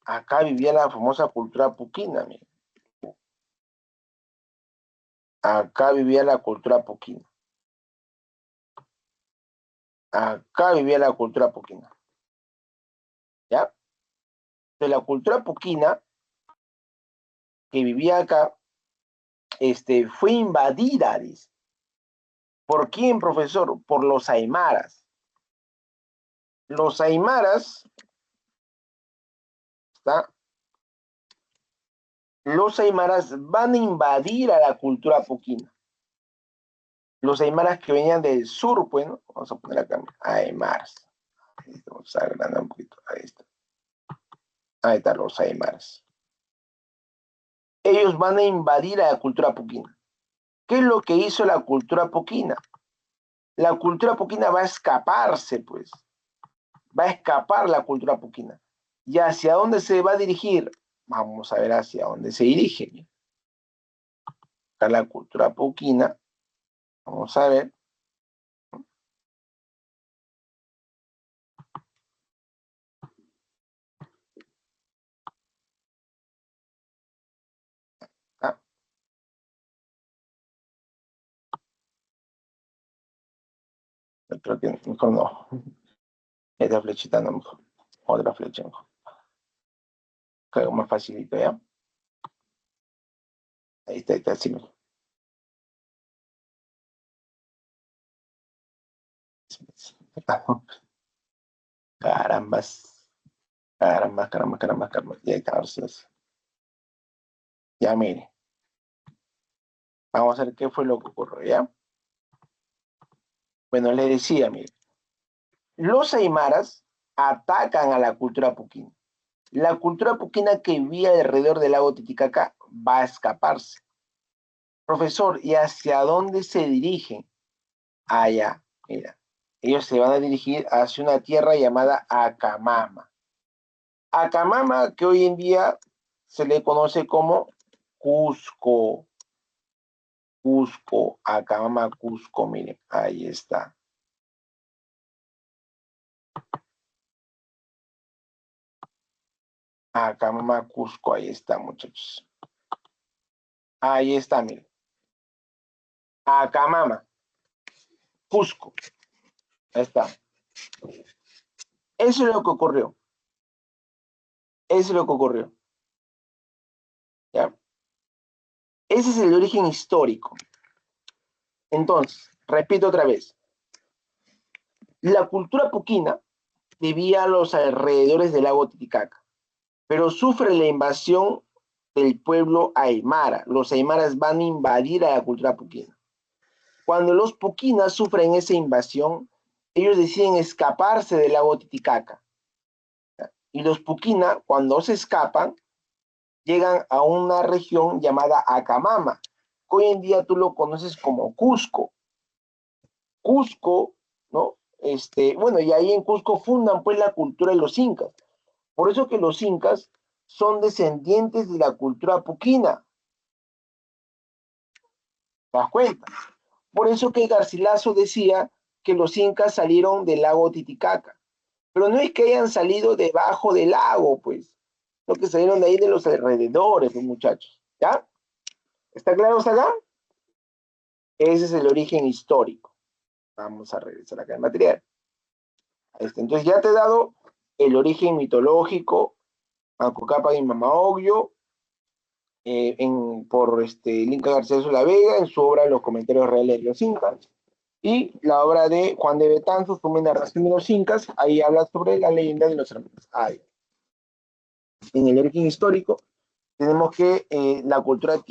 Acá vivía la famosa cultura puquina, miren. Acá vivía la cultura puquina. Acá vivía la cultura puquina. ¿Ya? De la cultura puquina que vivía acá, fue invadida, dice. ¿Por quién, profesor? Por los aymaras. Los aymaras, ¿está? Los aymaras van a invadir a la cultura puquina. Los aymaras que venían del sur, pues, ¿no? Vamos a poner acá, aymaras. Vamos a agrandar un poquito. Ahí está. Ahí están los aymaras. Ellos van a invadir a la cultura puquina. ¿Qué es lo que hizo la cultura puquina? La cultura puquina va a escaparse, pues. Va a escapar la cultura puquina. ¿Y hacia dónde se va a dirigir? Vamos a ver hacia dónde se dirige. Acá la cultura puquina. Vamos a ver. Ah, creo que mejor no. Esta flechita no mejor. Otra flecha mejor. Algo más facilito, ¿ya? Ahí está, así mejor. Carambas. Carambas. Ya está, ahora sí. Ya mire. Vamos a ver qué fue lo que ocurrió, ¿ya? Bueno, les decía, mire. Los aymaras atacan a la cultura puquina. La cultura puquina que vivía alrededor del lago Titicaca va a escaparse. Profesor, ¿y hacia dónde se dirigen? Allá, mira. Ellos se van a dirigir hacia una tierra llamada Acamama. Acamama, que hoy en día se le conoce como Cusco. Cusco, Acamama, Cusco, miren, ahí está. Acamama, Cusco, ahí está, muchachos. Ahí está, miren. Acamama, Cusco. Ahí está. Eso es lo que ocurrió. Eso es lo que ocurrió. ¿Ya? Ese es el origen histórico. Entonces, repito otra vez. La cultura puquina vivía a los alrededores del lago Titicaca, pero sufre la invasión del pueblo aymara. Los aymaras van a invadir a la cultura puquina. Cuando los puquinas sufren esa invasión, ellos deciden escaparse del lago Titicaca. Y los puquina, cuando se escapan, llegan a una región llamada Acamama, que hoy en día tú lo conoces como Cusco. Cusco, ¿no? Bueno, y ahí en Cusco fundan pues la cultura de los incas. Por eso que los incas son descendientes de la cultura puquina. ¿Te das cuenta? Por eso que Garcilaso decía que los incas salieron del lago Titicaca. Pero no es que hayan salido debajo del lago, pues. No, que salieron de ahí de los alrededores, pues, muchachos. ¿Ya? ¿Está claro hasta acá? Ese es el origen histórico. Vamos a regresar acá al material. Entonces ya te he dado el origen mitológico, Manco Cápac y Mama Ogllo, por Inca Garcilaso la Vega, en su obra Los Comentarios Reales de los Incas, y la obra de Juan de Betanzos, su narración de los Incas, ahí habla sobre la leyenda de los hermanos. Ahí. En el origen histórico, tenemos que la cultura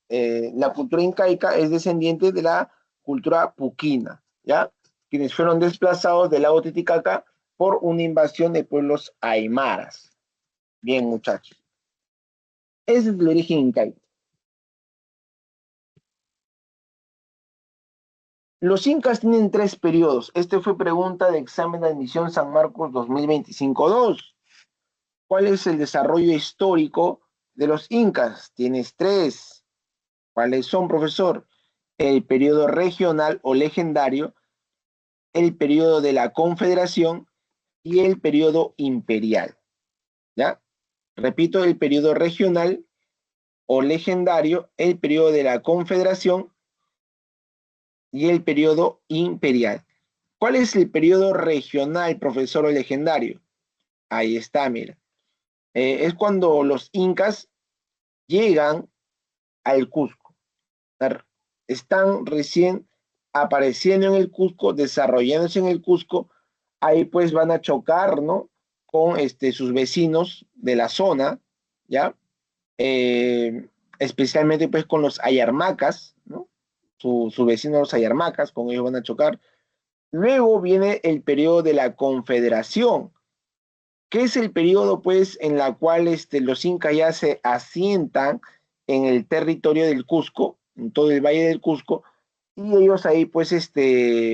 la cultura incaica es descendiente de la cultura puquina, ¿ya? Quienes fueron desplazados del lago Titicaca por una invasión de pueblos aymaras. Bien, muchachos. Ese es el origen incaico. Los incas tienen 3 periodos. Este fue pregunta de examen de admisión San Marcos 2025-2. ¿Cuál es el desarrollo histórico de los incas? Tienes 3. ¿Cuáles son, profesor? El periodo regional o legendario, el periodo de la confederación y el periodo imperial. ¿Ya? Repito, el periodo regional o legendario, el periodo de la confederación y el periodo imperial. ¿Cuál es el periodo regional, profesor, o legendario? Ahí está, mira. Es cuando los incas llegan al Cusco. Están recién apareciendo en el Cusco, desarrollándose en el Cusco. Ahí pues van a chocar, ¿no? Con sus vecinos de la zona, ¿ya? Especialmente pues con los ayarmacas, ¿no? Su vecino los ayarmacas, con ellos van a chocar. Luego viene el periodo de la confederación, que es el periodo pues en la cual los incas ya se asientan en el territorio del Cusco, en todo el valle del Cusco, y ellos ahí pues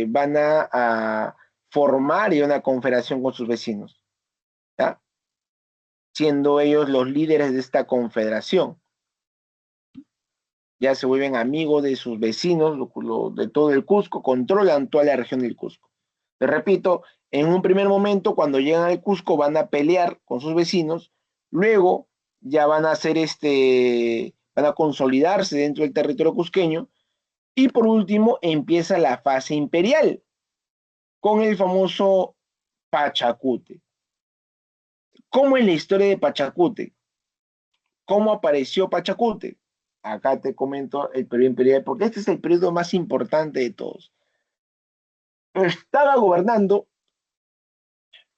van a formar una confederación con sus vecinos, ¿ya? Siendo ellos los líderes de esta confederación. Ya se vuelven amigos de sus vecinos, de todo el Cusco, controlan toda la región del Cusco. Les repito, en un primer momento, cuando llegan al Cusco, van a pelear con sus vecinos, luego ya van a hacer van a consolidarse dentro del territorio cusqueño, y por último empieza la fase imperial, con el famoso Pachacute. ¿Cómo es la historia de Pachacute? ¿Cómo apareció Pachacute? Acá te comento el periodo imperial, porque este es el periodo más importante de todos. Estaba gobernando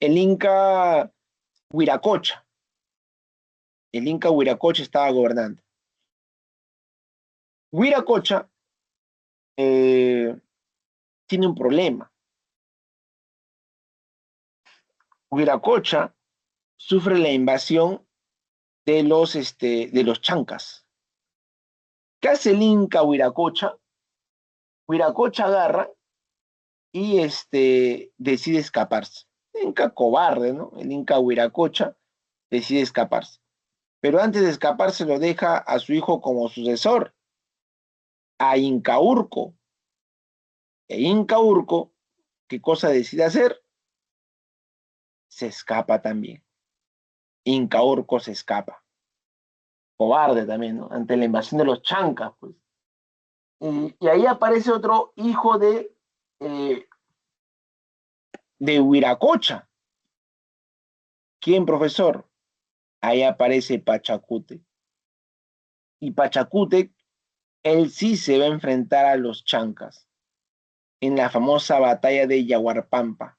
el Inca Huiracocha. El Inca Huiracocha estaba gobernando. Huiracocha tiene un problema. Huiracocha sufre la invasión de los chancas. ¿Qué hace el Inca Huiracocha? Huiracocha agarra y decide escaparse. El Inca cobarde, ¿no? El Inca Huiracocha decide escaparse. Pero antes de escaparse lo deja a su hijo como sucesor, a Incaurco. E Incaurco, ¿qué cosa decide hacer? Se escapa también. Incaurco se escapa. Cobarde también, ¿no? Ante la invasión de los chancas, pues. Y ahí aparece otro hijo de Huiracocha. ¿Quién, profesor? Ahí aparece Pachacute. Y Pachacute, él sí se va a enfrentar a los chancas en la famosa batalla de Yaguarpampa.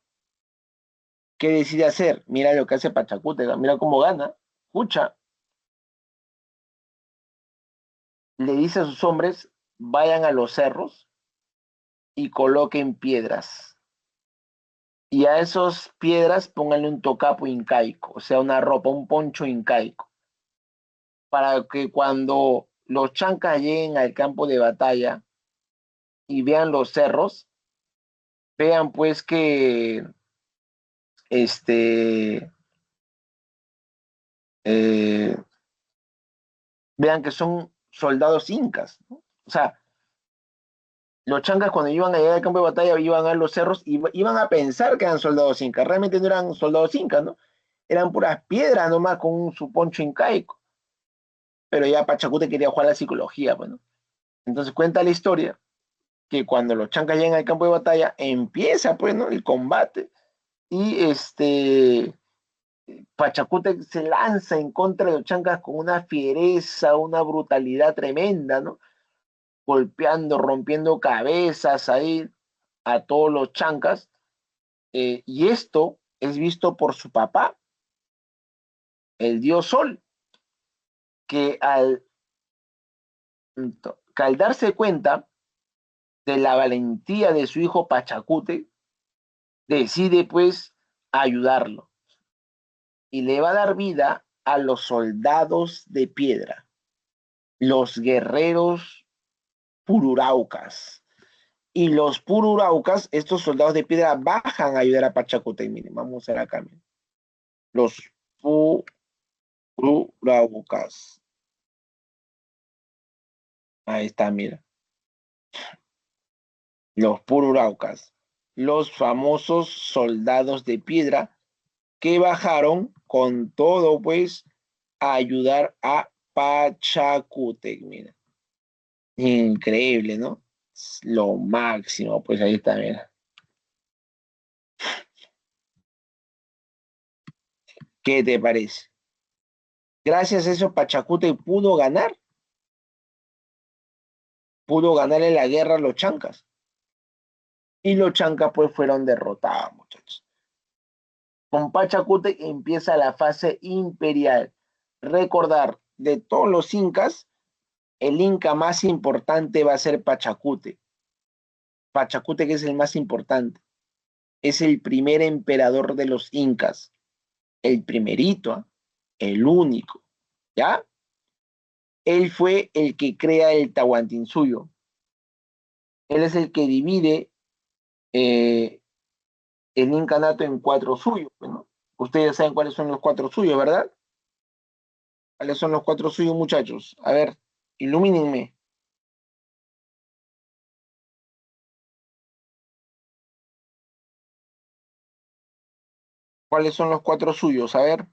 ¿Qué decide hacer? Mira lo que hace Pachacute, mira cómo gana. Escucha, le dice a sus hombres, vayan a los cerros y coloquen piedras. Y a esas piedras pónganle un tocapo incaico, o sea, una ropa, un poncho incaico, para que cuando los chancas lleguen al campo de batalla y vean los cerros, vean pues que eh, vean que son soldados incas, ¿no? O sea, los chancas cuando iban a llegar al campo de batalla iban a los cerros y iban a pensar que eran soldados incas. Realmente no eran soldados incas, ¿no? Eran puras piedras nomás con su poncho incaico. Pero ya Pachacute quería jugar a la psicología, pues, ¿no? Entonces cuenta la historia que cuando los chancas llegan al campo de batalla empieza, pues, ¿no? El combate y Pachacute se lanza en contra de los chancas con una fiereza, una brutalidad tremenda, ¿no? Golpeando, rompiendo cabezas ahí a todos los chancas, y esto es visto por su papá, el dios Sol. que al darse cuenta de la valentía de su hijo Pachacute, decide pues ayudarlo y le va a dar vida a los soldados de piedra, los guerreros pururaucas. Y los pururaucas, estos soldados de piedra, bajan a ayudar a Pachacute. Miren, vamos a ver acá. Miren. Los pururaucas. Ahí está, mira. Los pururaucas. Los famosos soldados de piedra que bajaron con todo, pues, a ayudar a Pachacute. Mira. Increíble, ¿no? Lo máximo, pues ahí está, mira. ¿Qué te parece? Gracias a eso, Pachacute pudo ganarle la guerra a los chancas. Y los chancas, pues, fueron derrotados, muchachos. Con Pachacute empieza la fase imperial. Recordar, de todos los incas, el inca más importante va a ser Pachacute. Pachacute, que es el más importante. Es el primer emperador de los incas. El primerito, ¿eh? El único. ¿Ya? Él fue el que crea el Tahuantinsuyo. Él es el que divide el incanato en 4 suyos. ¿No? Ustedes saben cuáles son los 4 suyos, ¿verdad? ¿Cuáles son los 4 suyos, muchachos? A ver, ilumínenme. ¿Cuáles son los 4 suyos? A ver.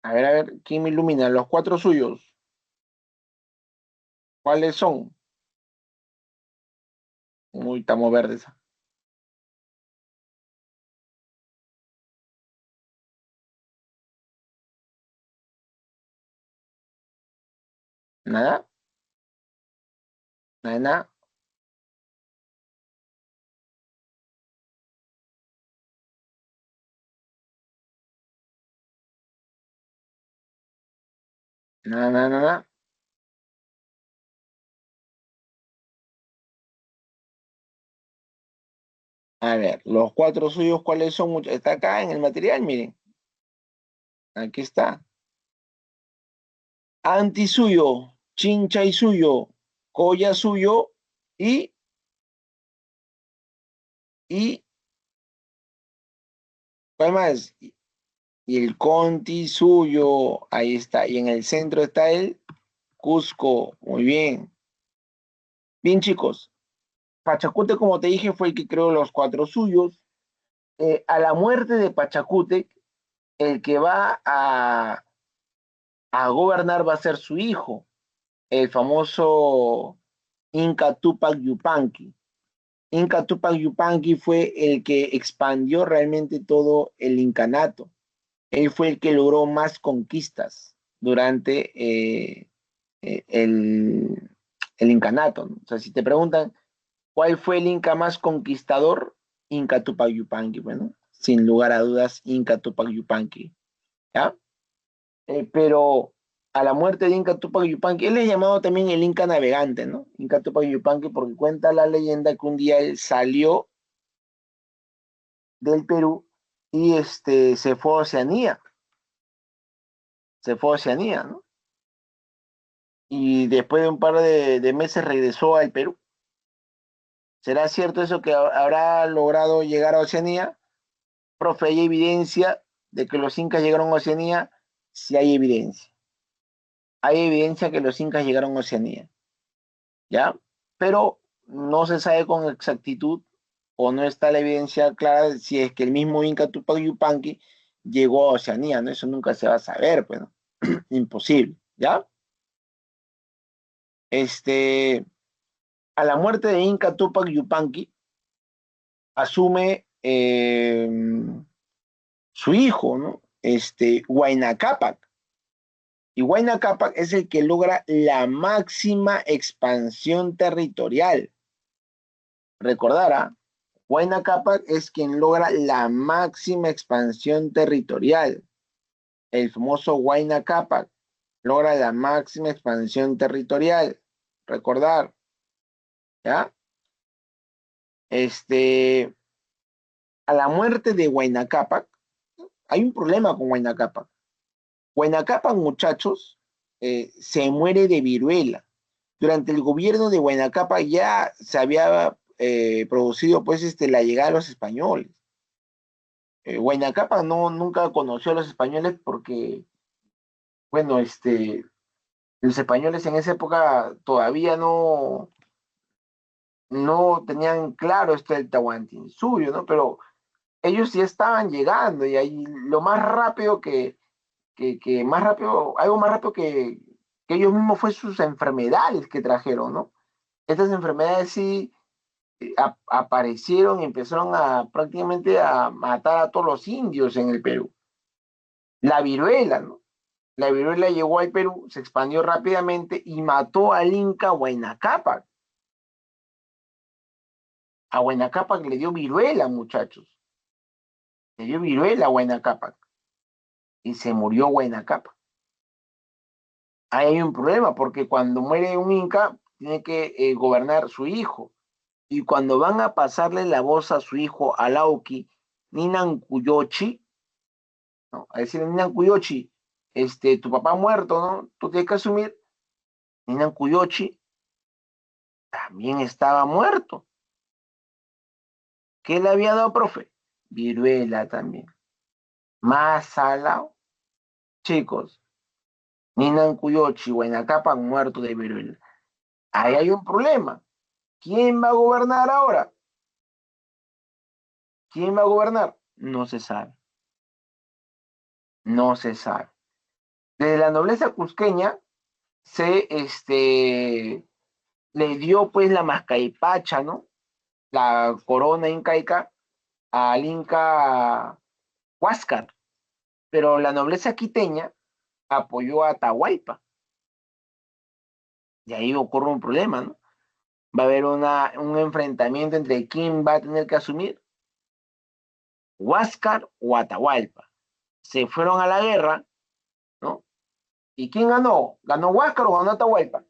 A ver, ¿quién me ilumina? Los 4 suyos. ¿Cuáles son? Uy, estamos verdes. ¿Nada? ¿Nada? ¿Nada? ¿Nada, nada, nada? A ver, los 4 suyos, ¿cuáles son? Está acá en el material, miren. Aquí está. Anti suyo, Chinchay suyo, Coya suyo y ¿cuál más? Y el Conti suyo, ahí está. Y en el centro está el Cusco. Muy bien. Bien, chicos. Pachacute, como te dije, fue el que creó los 4 suyos. A la muerte de Pachacute, el que va a gobernar va a ser su hijo, el famoso Inca Tupac Yupanqui. Inca Tupac Yupanqui fue el que expandió realmente todo el incanato. Él fue el que logró más conquistas durante el incanato, ¿no? O sea, si te preguntan cuál fue el inca más conquistador, Inca Tupac Yupanqui, bueno, sin lugar a dudas, Inca Tupac Yupanqui, ¿ya? Pero a la muerte de Inca Tupac Yupanqui, él es llamado también el Inca navegante, ¿no? Inca Tupac Yupanqui porque cuenta la leyenda que un día él salió del Perú y se fue a Oceanía, ¿no? Y después de un par de meses regresó al Perú. ¿Será cierto eso que habrá logrado llegar a Oceanía? Profe, ¿hay evidencia de que los incas llegaron a Oceanía? Sí hay evidencia. Hay evidencia que los incas llegaron a Oceanía, ¿ya? Pero no se sabe con exactitud o no está la evidencia clara de si es que el mismo Inca Tupac Yupanqui llegó a Oceanía, ¿no? Eso nunca se va a saber, pues, ¿no? Imposible, ¿ya? A la muerte de Inca Tupac Yupanqui, asume su hijo, ¿no? Huayna Cápac. Y Huayna Cápac es el que logra la máxima expansión territorial. Recordará, Huayna Cápac es quien logra la máxima expansión territorial. El famoso Huayna Cápac logra la máxima expansión territorial. Recordar, ¿ya? A la muerte de Huayna Cápac, hay un problema con Huayna Cápac. Huayna Cápac, muchachos, se muere de viruela. Durante el gobierno de Huayna Cápac ya se había producido pues la llegada de los españoles. Huayna Cápac nunca conoció a los españoles porque, bueno, los españoles en esa época todavía no tenían claro el Tahuantinsuyo, ¿no? Pero ellos ya estaban llegando y ahí lo más rápido más rápido, algo más rápido que ellos mismos fue sus enfermedades que trajeron, ¿no? Estas enfermedades sí aparecieron y empezaron prácticamente a matar a todos los indios en el Perú. La viruela, ¿no? La viruela llegó al Perú, se expandió rápidamente y mató al Inca Huayna Cápac. A Huayna Cápac le dio viruela, muchachos. Le dio viruela a Huayna Cápac y se murió Huayna Cápac. Ahí hay un problema porque cuando muere un Inca tiene que gobernar su hijo. Y cuando van a pasarle la voz a su hijo Alauqui, Ninancuyochi, ¿no? A decir, Ninancuyochi, tu papá ha muerto, ¿no? Tú tienes que asumir. Ninancuyochi también estaba muerto. ¿Qué le había dado, profe? Viruela también. Más salado. Chicos, Ninancuyochi, Huayna Cápac muerto de viruela. Ahí hay un problema. ¿Quién va a gobernar ahora? ¿Quién va a gobernar? No se sabe. No se sabe. Desde la nobleza cusqueña le dio pues la mascaipacha, ¿no? La corona incaica al Inca Huáscar, pero la nobleza quiteña apoyó a Atahualpa. Y ahí ocurre un problema, ¿no? Va a haber un enfrentamiento entre quién va a tener que asumir, Huáscar o Atahualpa. Se fueron a la guerra, ¿no? ¿Y quién ganó? ¿Ganó Huáscar o ganó Atahualpa?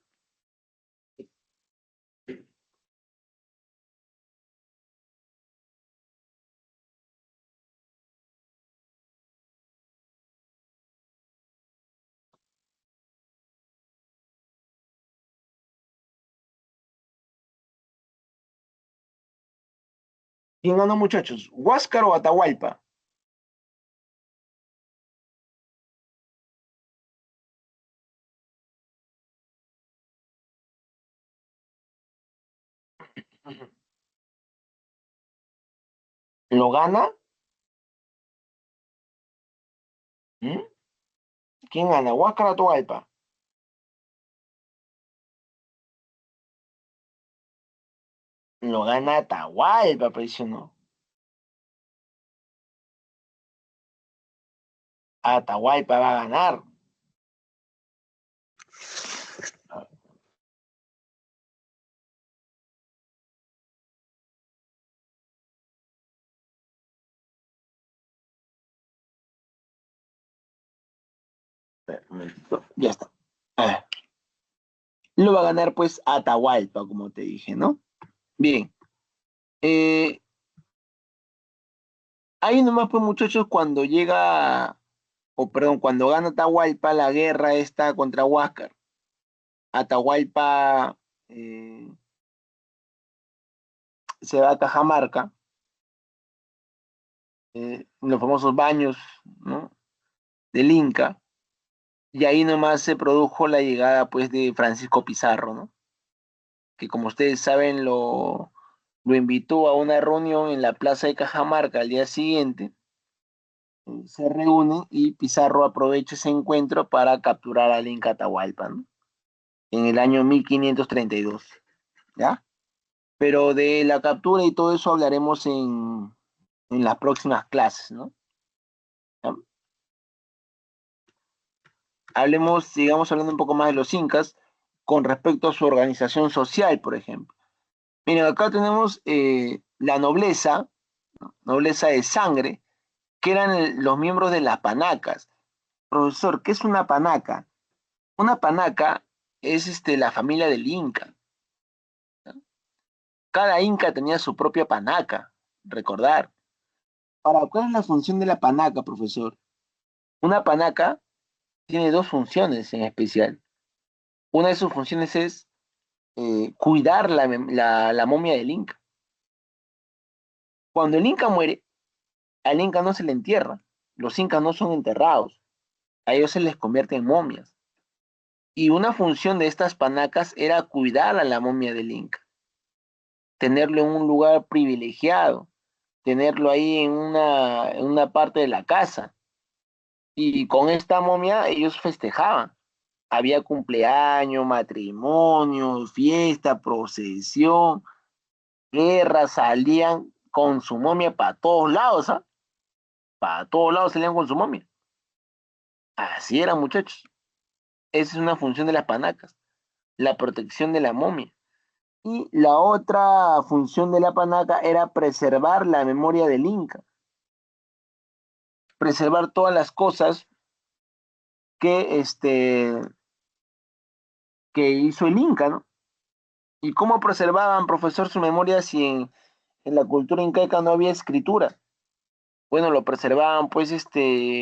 ¿Quién ganó, muchachos? ¿Huáscar o Atahualpa? ¿Lo gana? ¿Mm? ¿Quién gana? ¿Huáscar o Atahualpa? Lo gana Atahualpa, pero no. Atahualpa va a ganar. Un momentito. Ya está. A ver. Lo va a ganar pues Atahualpa, como te dije, ¿no? Bien. Ahí nomás pues muchachos cuando llega, o perdón, cuando gana Atahualpa la guerra está contra Huáscar. Atahualpa se va a Cajamarca, los famosos baños, ¿no? Del Inca, y ahí nomás se produjo la llegada pues de Francisco Pizarro, ¿no? Que como ustedes saben lo invitó a una reunión en la plaza de Cajamarca al día siguiente. Se reúnen y Pizarro aprovecha ese encuentro para capturar al Inca Atahualpa, ¿no? En el año 1532, ¿ya? Pero de la captura y todo eso hablaremos en las próximas clases, ¿no? ¿Ya? Hablemos, sigamos hablando un poco más de los incas con respecto a su organización social, por ejemplo. Miren, acá tenemos la nobleza, ¿no? Nobleza de sangre, que eran los miembros de las panacas. Profesor, ¿qué es una panaca? Una panaca es la familia del Inca. Cada Inca tenía su propia panaca, recordar. ¿Cuál es la función de la panaca, profesor? Una panaca tiene dos funciones en especial. Una de sus funciones es cuidar la momia del Inca. Cuando el Inca muere, al Inca no se le entierra. Los Incas no son enterrados. A ellos se les convierte en momias. Y una función de estas panacas era cuidar a la momia del Inca, tenerlo en un lugar privilegiado, tenerlo ahí en una parte de la casa. Y con esta momia ellos festejaban. Había cumpleaños, matrimonio, fiesta, procesión, guerra, salían con su momia para todos lados, ¿ah? Para todos lados salían con su momia. Así eran, muchachos. Esa es una función de las panacas, la protección de la momia. Y la otra función de la panaca era preservar la memoria del Inca, preservar todas las cosas que, que hizo el Inca, ¿no? ¿Y cómo preservaban, profesor, su memoria si en la cultura incaica no había escritura? Bueno, lo preservaban pues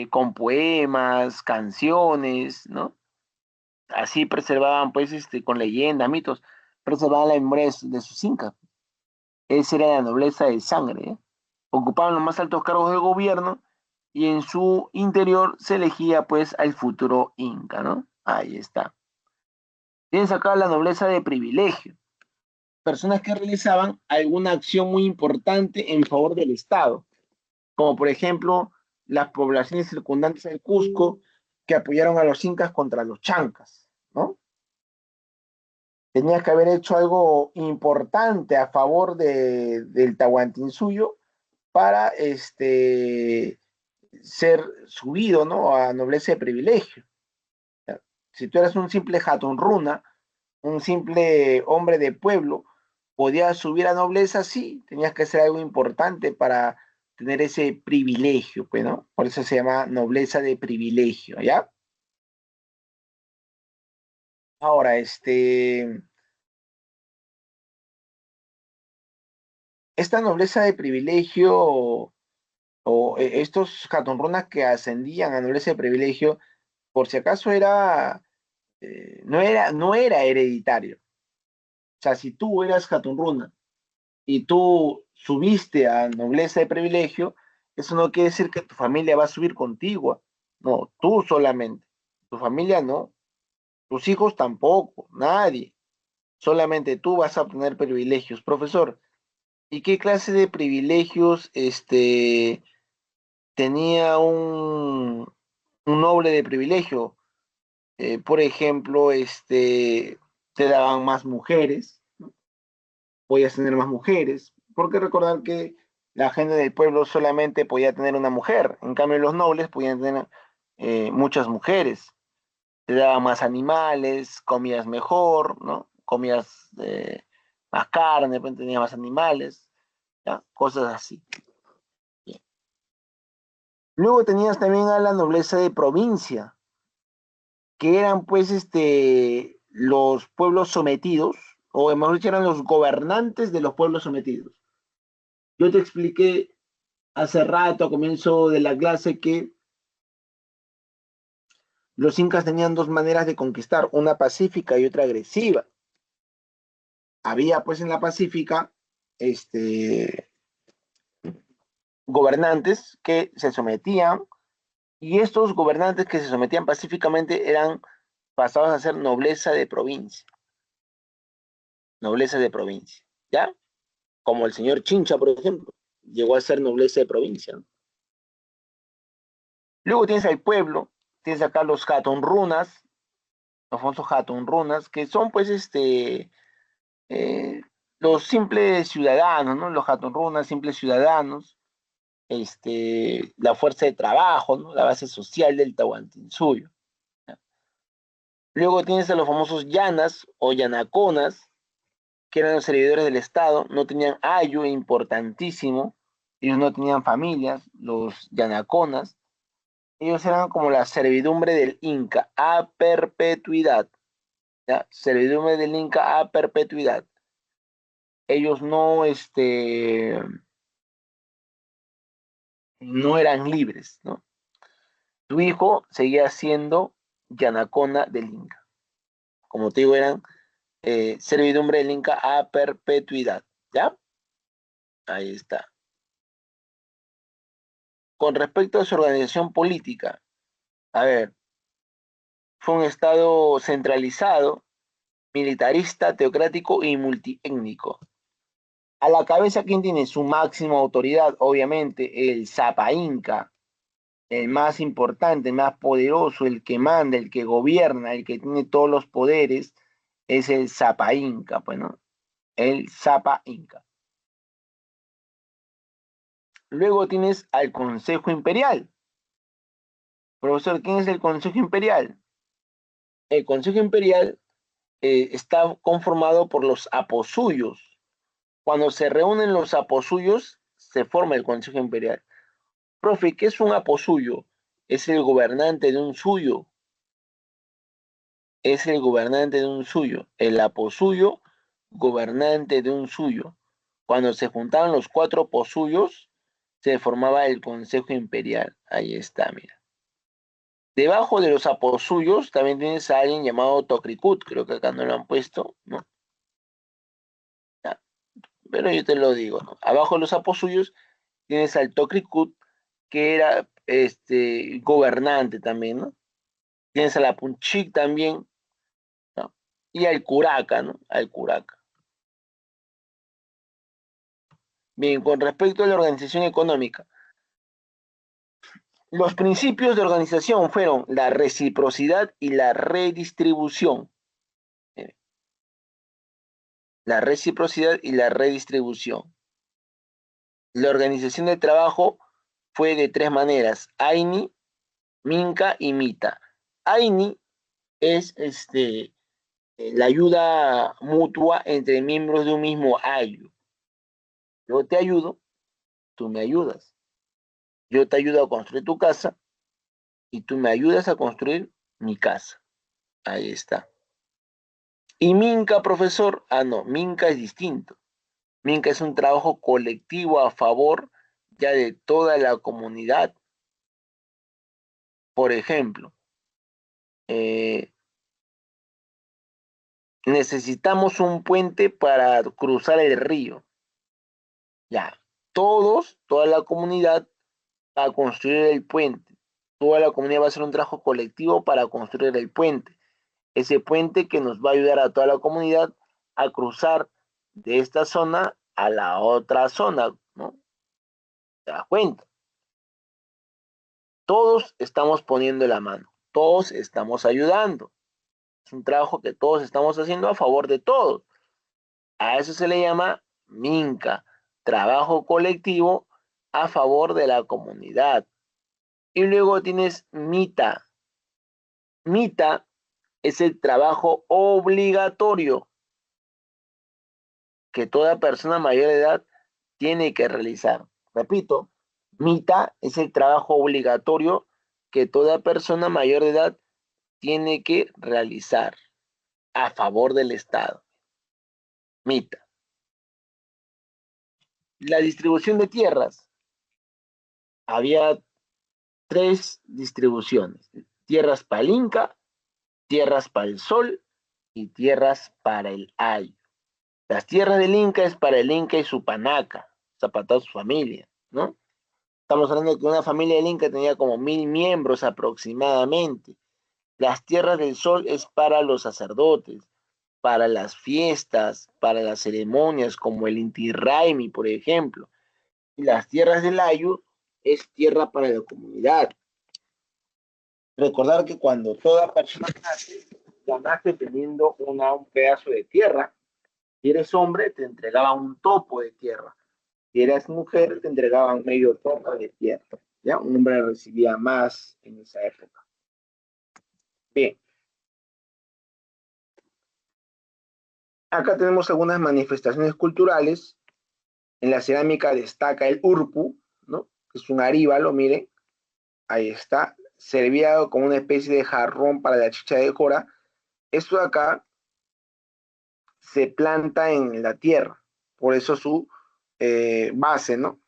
con poemas, canciones, ¿no? Así preservaban pues con leyendas, mitos, preservaban la memoria de sus incas. Esa era la nobleza de sangre, ¿eh? Ocupaban los más altos cargos de gobierno y en su interior se elegía pues al futuro inca, ¿no? Ahí está. Tienes acá la nobleza de privilegio. Personas que realizaban alguna acción muy importante en favor del Estado, como por ejemplo las poblaciones circundantes del Cusco que apoyaron a los incas contra los chancas, ¿no? Tenías que haber hecho algo importante a favor del Tahuantinsuyo para ser subido, ¿no? A nobleza de privilegio. Si tú eras un simple jatunruna, un simple hombre de pueblo, podías subir a nobleza, sí, tenías que hacer algo importante para tener ese privilegio, pues, ¿no? Por eso se llama nobleza de privilegio, ¿ya? Ahora, esta nobleza de privilegio o estos jatunrunas que ascendían a nobleza de privilegio, por si acaso no era hereditario. O sea, si tú eras jatunruna y tú subiste a nobleza de privilegio, eso no quiere decir que tu familia va a subir contigo. No, tú solamente. Tu familia no. Tus hijos tampoco. Nadie. Solamente tú vas a obtener privilegios. Profesor, ¿y qué clase de privilegios tenía un noble de privilegio? Por ejemplo, te daban más mujeres, ¿no? Podías tener más mujeres, porque recordar que la gente del pueblo solamente podía tener una mujer, en cambio los nobles podían tener muchas mujeres, te daban más animales, comías mejor, ¿no? Comías más carne, pues, tenías más animales, ¿ya? Cosas así. Bien. Luego tenías también a la nobleza de provincia, que eran pues los pueblos sometidos, o mejor dicho, eran los gobernantes de los pueblos sometidos. Yo te expliqué hace rato, a comienzo de la clase, que los incas tenían dos maneras de conquistar, una pacífica y otra agresiva. Había pues en la pacífica gobernantes que se sometían, y estos gobernantes que se sometían pacíficamente eran pasados a ser nobleza de provincia, ¿ya? Como el señor Chincha, por ejemplo, llegó a ser nobleza de provincia, ¿no? Luego tienes al pueblo, tienes acá los jatunrunas, los famosos jatunrunas, que son pues eh, los simples ciudadanos, ¿no? Los jatunrunas, simples ciudadanos, la fuerza de trabajo, ¿no? La base social del Tahuantinsuyo, ¿ya? Luego tienes a los famosos llanas o yanaconas, que eran los servidores del Estado, no tenían ayo, importantísimo, ellos no tenían familias, los yanaconas, ellos eran como la servidumbre del Inca a perpetuidad, ¿ya? Servidumbre del Inca a perpetuidad. Ellos no eran libres, ¿no? Tu hijo seguía siendo yanacona del Inca. Como te digo, eran servidumbre del Inca a perpetuidad, ¿ya? Ahí está. Con respecto a su organización política, a ver, fue un estado centralizado, militarista, teocrático y multiétnico. A la cabeza, ¿quién tiene su máxima autoridad? Obviamente, el Zapa Inca, el más importante, el más poderoso, el que manda, el que gobierna, el que tiene todos los poderes, es el Zapa Inca, pues, ¿no? El Zapa Inca. Luego tienes al Consejo Imperial. Profesor, ¿quién es el Consejo Imperial? El Consejo Imperial está conformado por los aposuyos. Cuando se reúnen los aposuyos, se forma el Consejo Imperial. Profe, ¿qué es un aposuyo? Es el gobernante de un suyo. Es el gobernante de un suyo. El aposuyo, gobernante de un suyo. Cuando se juntaban los 4 posuyos, se formaba el Consejo Imperial. Ahí está, mira. Debajo de los aposuyos también tienes a alguien llamado Tocricut. Creo que acá no lo han puesto, ¿no? Ya, pero yo te lo digo, ¿no? Abajo de los aposuyos tienes al Tocricut, que era gobernante también, ¿no? Tienes a la Punchik también, ¿no? Y al Curaca, ¿no? Al Curaca. Bien, con respecto a la organización económica, los principios de organización fueron la reciprocidad y la redistribución. La reciprocidad y la redistribución. La organización del trabajo fue de 3 maneras: Aini, Minca y Mita. Aini es la ayuda mutua entre miembros de un mismo ayu. Yo te ayudo, tú me ayudas. Yo te ayudo a construir tu casa y tú me ayudas a construir mi casa. Ahí está. Y Minca, profesor, no, Minca es distinto. Minca es un trabajo colectivo a favor ya de toda la comunidad. Por ejemplo, necesitamos un puente para cruzar el río. Ya, toda la comunidad va a construir el puente. Toda la comunidad va a hacer un trabajo colectivo para construir el puente. Ese puente que nos va a ayudar a toda la comunidad a cruzar de esta zona a la otra zona, ¿no? ¿Te das cuenta? Todos estamos poniendo la mano, todos estamos ayudando. Es un trabajo que todos estamos haciendo a favor de todos. A eso se le llama Minca, trabajo colectivo a favor de la comunidad. Y luego tienes Mita. Mita es el trabajo obligatorio que toda persona mayor de edad tiene que realizar. Repito, Mita es el trabajo obligatorio que toda persona mayor de edad tiene que realizar a favor del Estado. Mita. La distribución de tierras. Había 3 distribuciones: tierras para el Inca, tierras para el Sol y tierras para el Ayu. Las tierras del Inca es para el Inca y su panaca, Zapata, su familia, ¿no? Estamos hablando de que una familia del Inca tenía como 1000 miembros aproximadamente. Las tierras del Sol es para los sacerdotes, para las fiestas, para las ceremonias, como el Inti Raymi, por ejemplo. Y las tierras del Ayu es tierra para la comunidad. Recordar que cuando toda persona nace, ya nace teniendo un pedazo de tierra. Si eres hombre, te entregaban un topo de tierra. Si eras mujer, te entregaban medio topo de tierra. ¿Ya? Un hombre recibía más en esa época. Bien. Acá tenemos algunas manifestaciones culturales. En la cerámica destaca el urpu, ¿no? Que es un aríbalo, miren, ahí está, serviado como una especie de jarrón para la chicha de jora. Esto de acá se planta en la tierra, por eso su base, ¿no?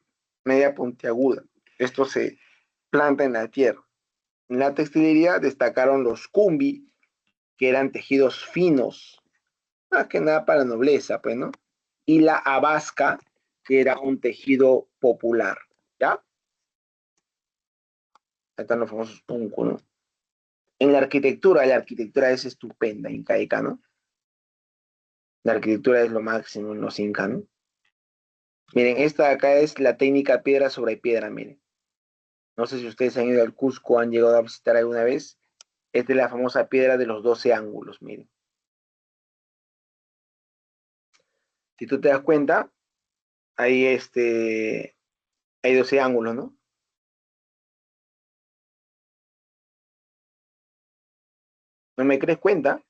Media puntiaguda. Esto se planta en la tierra. En la textilería destacaron los cumbi, que eran tejidos finos, más que nada para la nobleza, pues, ¿no? Y la abasca, que era un tejido popular, ¿ya? Ahí están los famosos punku, ¿no? En la arquitectura es estupenda, incaica, ¿no? La arquitectura es lo máximo en los incas, ¿no? Miren, esta de acá es la técnica piedra sobre piedra, miren. No sé si ustedes han ido al Cusco, han llegado a visitar alguna vez. Esta es la famosa piedra de los 12 ángulos, miren. Si tú te das cuenta, ahí hay 12 ángulos, ¿no? ¿No me crees? Cuenta,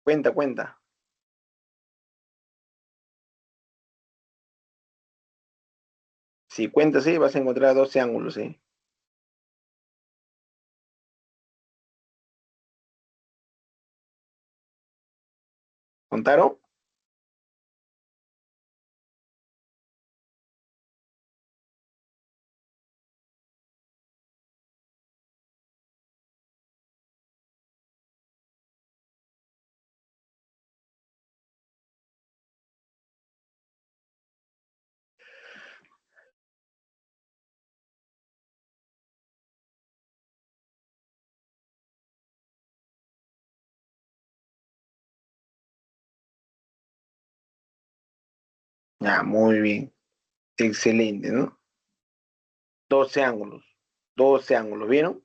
cuenta, cuenta. Si cuentas, sí, vas a encontrar 12 ángulos, ¿sí? ¿Contaron? Ya, muy bien. Excelente, ¿no? 12 ángulos. 12 ángulos, ¿vieron?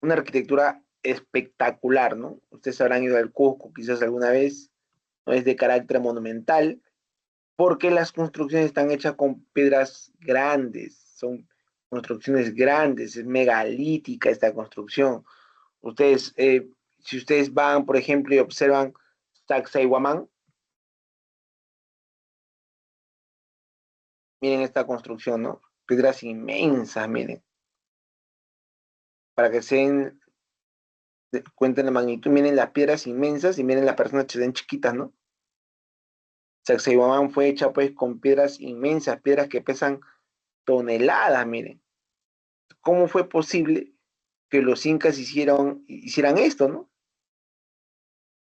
Una arquitectura espectacular, ¿no? Ustedes habrán ido al Cusco quizás alguna vez, ¿no? Es de carácter monumental, porque las construcciones están hechas con piedras grandes, son construcciones grandes, es megalítica esta construcción. Ustedes, si ustedes van, por ejemplo, y observan Sacsayhuamán, miren esta construcción, ¿no? Piedras inmensas, miren, para que se den cuenta de la magnitud, miren las piedras inmensas y miren las personas que se ven chiquitas, ¿no? Sacsayhuamán fue hecha pues con piedras inmensas, piedras que pesan toneladas, miren. ¿Cómo fue posible que los incas hicieran esto, ¿no?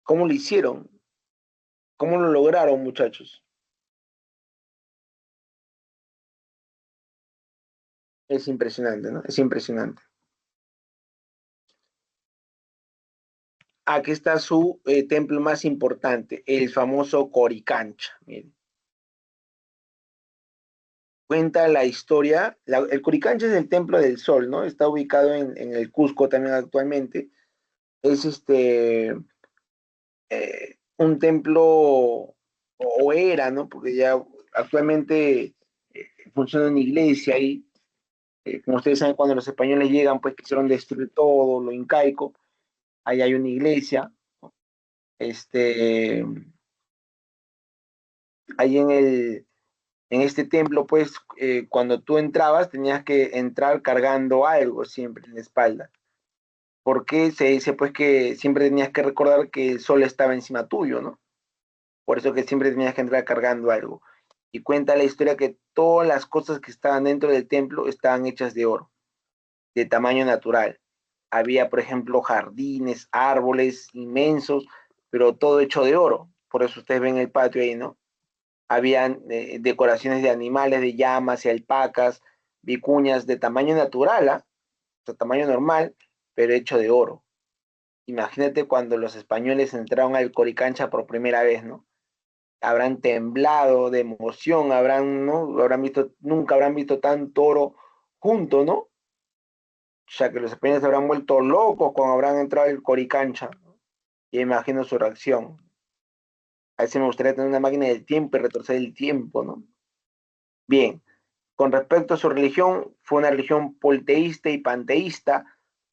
¿Cómo lo hicieron? ¿Cómo lo lograron, muchachos? Es impresionante, ¿no? Es impresionante. Aquí está su templo más importante, el famoso Coricancha. Miren. Cuenta la historia. El Coricancha es el templo del sol, ¿no? Está ubicado en el Cusco también actualmente. Es un templo, o era, ¿no? Porque ya actualmente funciona una iglesia ahí. Como ustedes saben, cuando los españoles llegan, pues quisieron destruir todo lo incaico. Ahí hay una iglesia. Este, ahí en este templo, pues, cuando tú entrabas, tenías que entrar cargando algo siempre en la espalda. Porque se dice, pues, que siempre tenías que recordar que el sol estaba encima tuyo, ¿no? Por eso que siempre tenías que entrar cargando algo. Y cuenta la historia que todas las cosas que estaban dentro del templo estaban hechas de oro, de tamaño natural. Había, por ejemplo, jardines, árboles inmensos, pero todo hecho de oro. Por eso ustedes ven el patio ahí, ¿no? Habían decoraciones de animales, de llamas y alpacas, vicuñas de tamaño natural, ¿ah? De tamaño normal, pero hecho de oro. Imagínate cuando los españoles entraron al Coricancha por primera vez, ¿no? Habrán temblado de emoción, ¿no? Nunca habrán visto tanto oro junto, ¿no? O sea que los españoles se habrán vuelto locos cuando habrán entrado al Coricancha, ¿no? Y imagino su reacción. A veces me gustaría tener una máquina del tiempo y retroceder el tiempo, ¿no? Bien, con respecto a su religión, fue una religión politeísta y panteísta,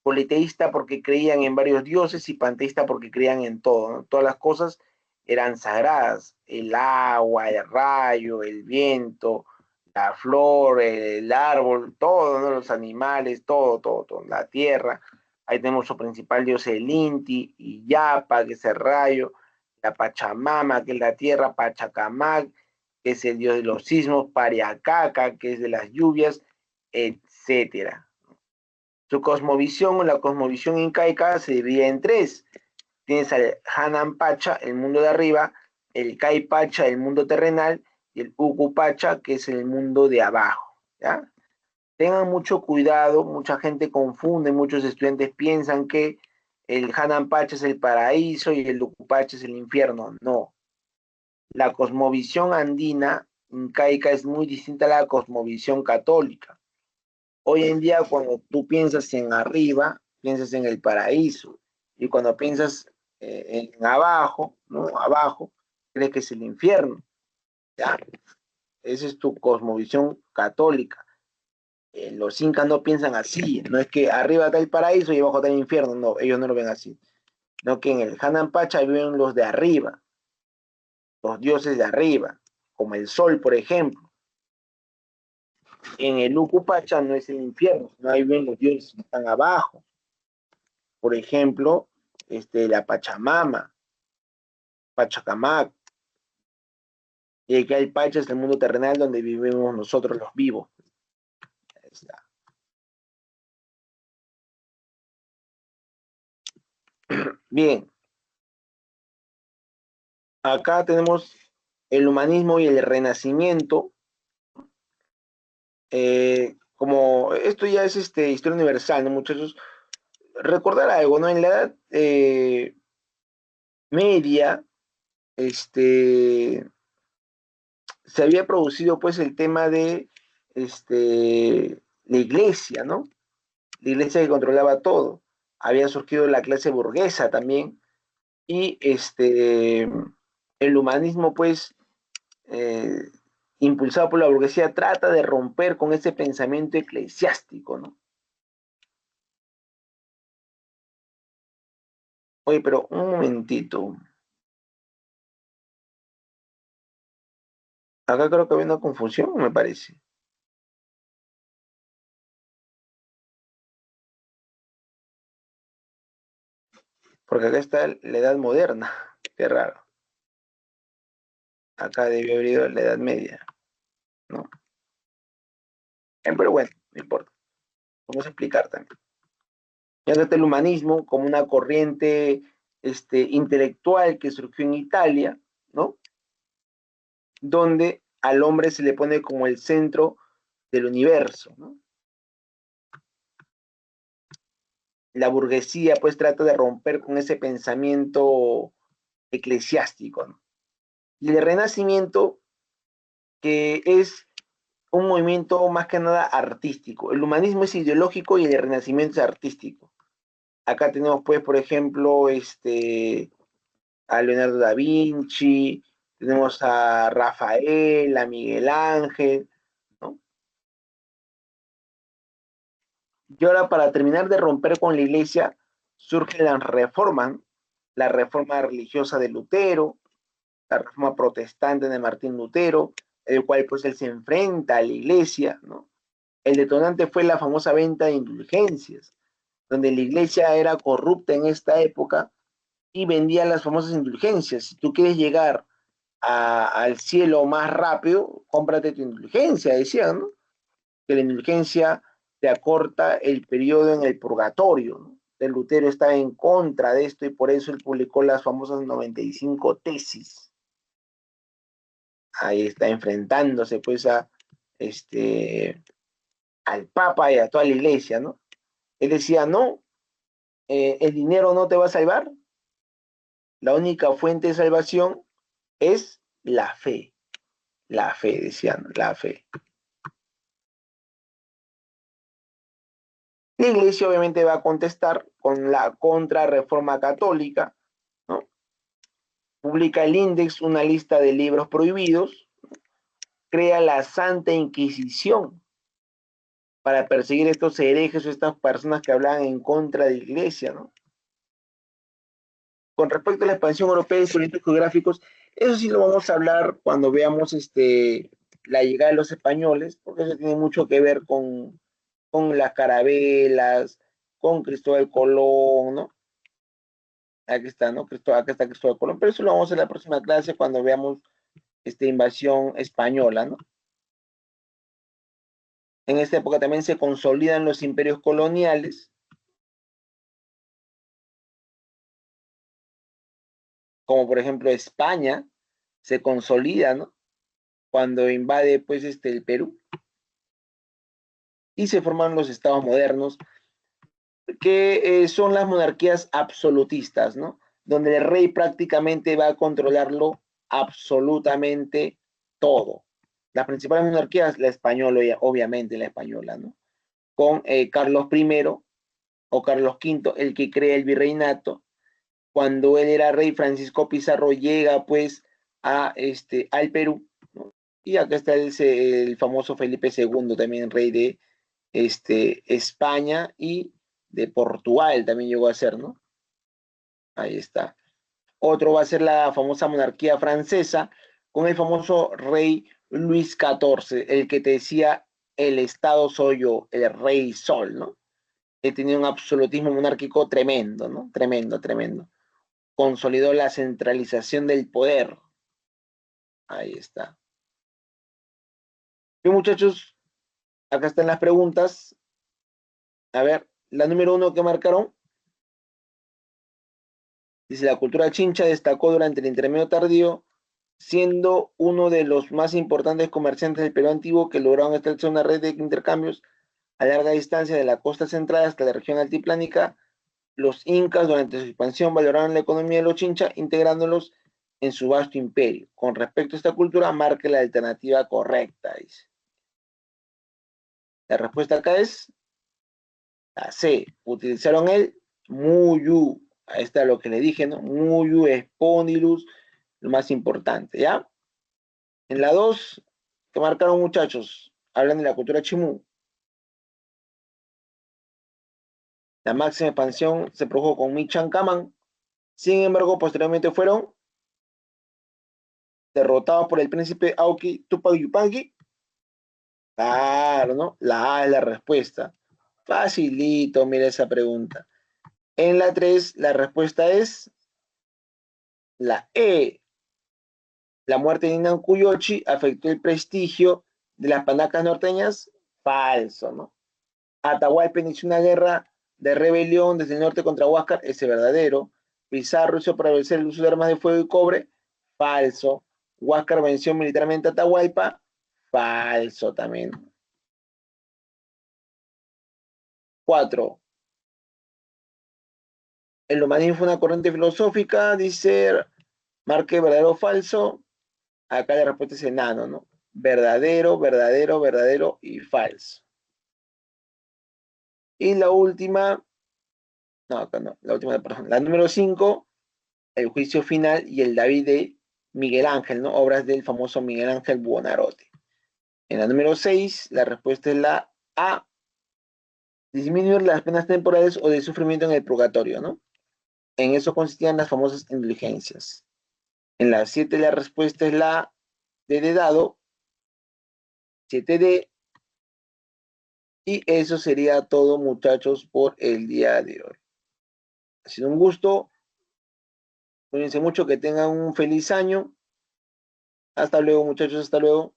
politeísta porque creían en varios dioses y panteísta porque creían en todo, ¿no? Todas las cosas eran sagradas, el agua, el rayo, el viento, la flor, el árbol, todo, ¿no? Los animales, todo, la tierra. Ahí tenemos su principal dios, el Inti, y Yapa, que es el rayo, la Pachamama, que es la tierra, Pachacamac, que es el dios de los sismos, Pariacaca, que es de las lluvias, etcétera. Su cosmovisión o la cosmovisión incaica se divide en tres. Tienes al Hanan Pacha, el mundo de arriba, el Kai Pacha, el mundo terrenal, y el Uku Pacha, que es el mundo de abajo. ¿Ya? Tengan mucho cuidado, mucha gente confunde, muchos estudiantes piensan que el Hanan Pacha es el paraíso y el Uku Pacha es el infierno. No. La cosmovisión andina incaica es muy distinta a la cosmovisión católica. Hoy en día, cuando tú piensas en arriba, piensas en el paraíso. Y cuando piensas en abajo, ¿no? Abajo, crees que es el infierno. ¿Ya? Esa es tu cosmovisión católica. Los incas no piensan así. No es que arriba está el paraíso y abajo está el infierno. No, ellos no lo ven así. No, que en el Hanan Pacha viven los de arriba, los dioses de arriba, como el sol, por ejemplo. En el Uku Pacha no es el infierno, no ahí viven los dioses que están abajo. Por ejemplo, la Pachamama, Pachacamac, y aquí el Pacha es el mundo terrenal donde vivimos nosotros los vivos. Ahí está. Bien, acá tenemos el humanismo y el renacimiento. Como esto ya es historia universal, ¿no, muchachos? Recordar algo, ¿no? En la edad media, se había producido pues el tema de la iglesia, ¿no? La iglesia que controlaba todo. Había surgido la clase burguesa también, y el humanismo, pues, eh, impulsado por la burguesía, trata de romper con ese pensamiento eclesiástico, ¿no? Oye, pero un momentito. Acá creo que había una confusión, me parece. Porque acá está la edad moderna. Qué raro. Acá debió haber ido la edad media, ¿no? Pero bueno, no importa. Vamos a explicar también. Ya está el humanismo como una corriente intelectual que surgió en Italia, ¿no? Donde al hombre se le pone como el centro del universo, ¿no? La burguesía pues trata de romper con ese pensamiento eclesiástico, ¿no? Y el Renacimiento, que es un movimiento más que nada artístico. El humanismo es ideológico y el Renacimiento es artístico. Acá tenemos pues, por ejemplo, a Leonardo da Vinci, tenemos a Rafael, a Miguel Ángel, ¿no? Y ahora, para terminar de romper con la iglesia, surgen las reformas, ¿no? La reforma religiosa de Lutero, la reforma protestante de Martín Lutero, el cual pues él se enfrenta a la iglesia, ¿no? El detonante fue la famosa venta de indulgencias, donde la iglesia era corrupta en esta época y vendía las famosas indulgencias. Si tú quieres llegar al cielo más rápido, cómprate tu indulgencia, decían, ¿no? Que la indulgencia te acorta el periodo en el purgatorio, ¿no? El Lutero estaba en contra de esto y por eso él publicó las famosas 95 tesis. Ahí está enfrentándose pues al Papa y a toda la iglesia, ¿no? Él decía, no, el dinero no te va a salvar, la única fuente de salvación es la fe, decían, la fe. La iglesia obviamente va a contestar con la contrarreforma católica, ¿no? Publica el Índex, una lista de libros prohibidos, crea la Santa Inquisición, para perseguir estos herejes o estas personas que hablaban en contra de la iglesia, ¿no? Con respecto a la expansión europea y sus orientes geográficos, eso sí lo vamos a hablar cuando veamos la llegada de los españoles, porque eso tiene mucho que ver con las carabelas, con Cristóbal Colón, ¿no? Aquí está, ¿no? Acá está Cristóbal Colón, pero eso lo vamos a ver en la próxima clase cuando veamos esta invasión española, ¿no? En esta época también se consolidan los imperios coloniales, como por ejemplo España se consolida, ¿no? Cuando invade pues el Perú y se forman los estados modernos que son las monarquías absolutistas, ¿no? Donde el rey prácticamente va a controlarlo absolutamente todo. Las principales monarquías, la española, obviamente la española, ¿no? Con Carlos I o Carlos V, el que crea el virreinato. Cuando él era rey, Francisco Pizarro llega pues al Perú, ¿no? Y acá está el famoso Felipe II, también rey de España y de Portugal también llegó a ser, ¿no? Ahí está. Otro va a ser la famosa monarquía francesa con el famoso rey Luis XIV, el que te decía, el Estado soy yo, el rey sol, ¿no? Que tenía un absolutismo monárquico tremendo, ¿no? Tremendo, tremendo. Consolidó la centralización del poder. Ahí está. Bien, muchachos, acá están las preguntas. A ver, la número 1 que marcaron. Dice, la cultura chincha destacó durante el intermedio tardío, siendo uno de los más importantes comerciantes del Perú antiguo que lograron establecer una red de intercambios a larga distancia de la costa central hasta la región altiplánica. Los incas durante su expansión valoraron la economía de los chincha, integrándolos en su vasto imperio. Con respecto a esta cultura, marque la alternativa correcta, dice. La respuesta acá es la C. Utilizaron el muyu. Ahí está lo que le dije, ¿no? Muyu, espondylus, lo más importante, ¿ya? En la 2, que marcaron muchachos, hablan de la cultura chimú. La máxima expansión se produjo con Michancamán. Sin embargo, posteriormente fueron derrotados por el príncipe Auqui Tupac Yupanqui. Claro, ¿no? La A es la respuesta. Facilito, mira esa pregunta. En la 3, la respuesta es la E. La muerte de Inán Cuyochi afectó el prestigio de las panacas norteñas. Falso, ¿no? Atahualpa inició una guerra de rebelión desde el norte contra Huáscar. Ese verdadero. Pizarro hizo prevalecer el uso de armas de fuego y cobre. Falso. Huáscar venció militarmente a Atahualpa. Falso también. 4. El humanismo fue una corriente filosófica, dice, marque verdadero o falso. Acá la respuesta es enano, ¿no? Verdadero, verdadero, verdadero y falso. Y la última, no, acá no, la última, perdón, la número 5, el juicio final y el David de Miguel Ángel, ¿no? Obras del famoso Miguel Ángel Buonarroti. En la número 6, la respuesta es la A, disminuir las penas temporales o de sufrimiento en el purgatorio, ¿no? En eso consistían las famosas indulgencias. En la 7, la respuesta es la D de dado, 7D, y eso sería todo, muchachos, por el día de hoy. Ha sido un gusto. Cuídense mucho, que tengan un feliz año. Hasta luego, muchachos, hasta luego.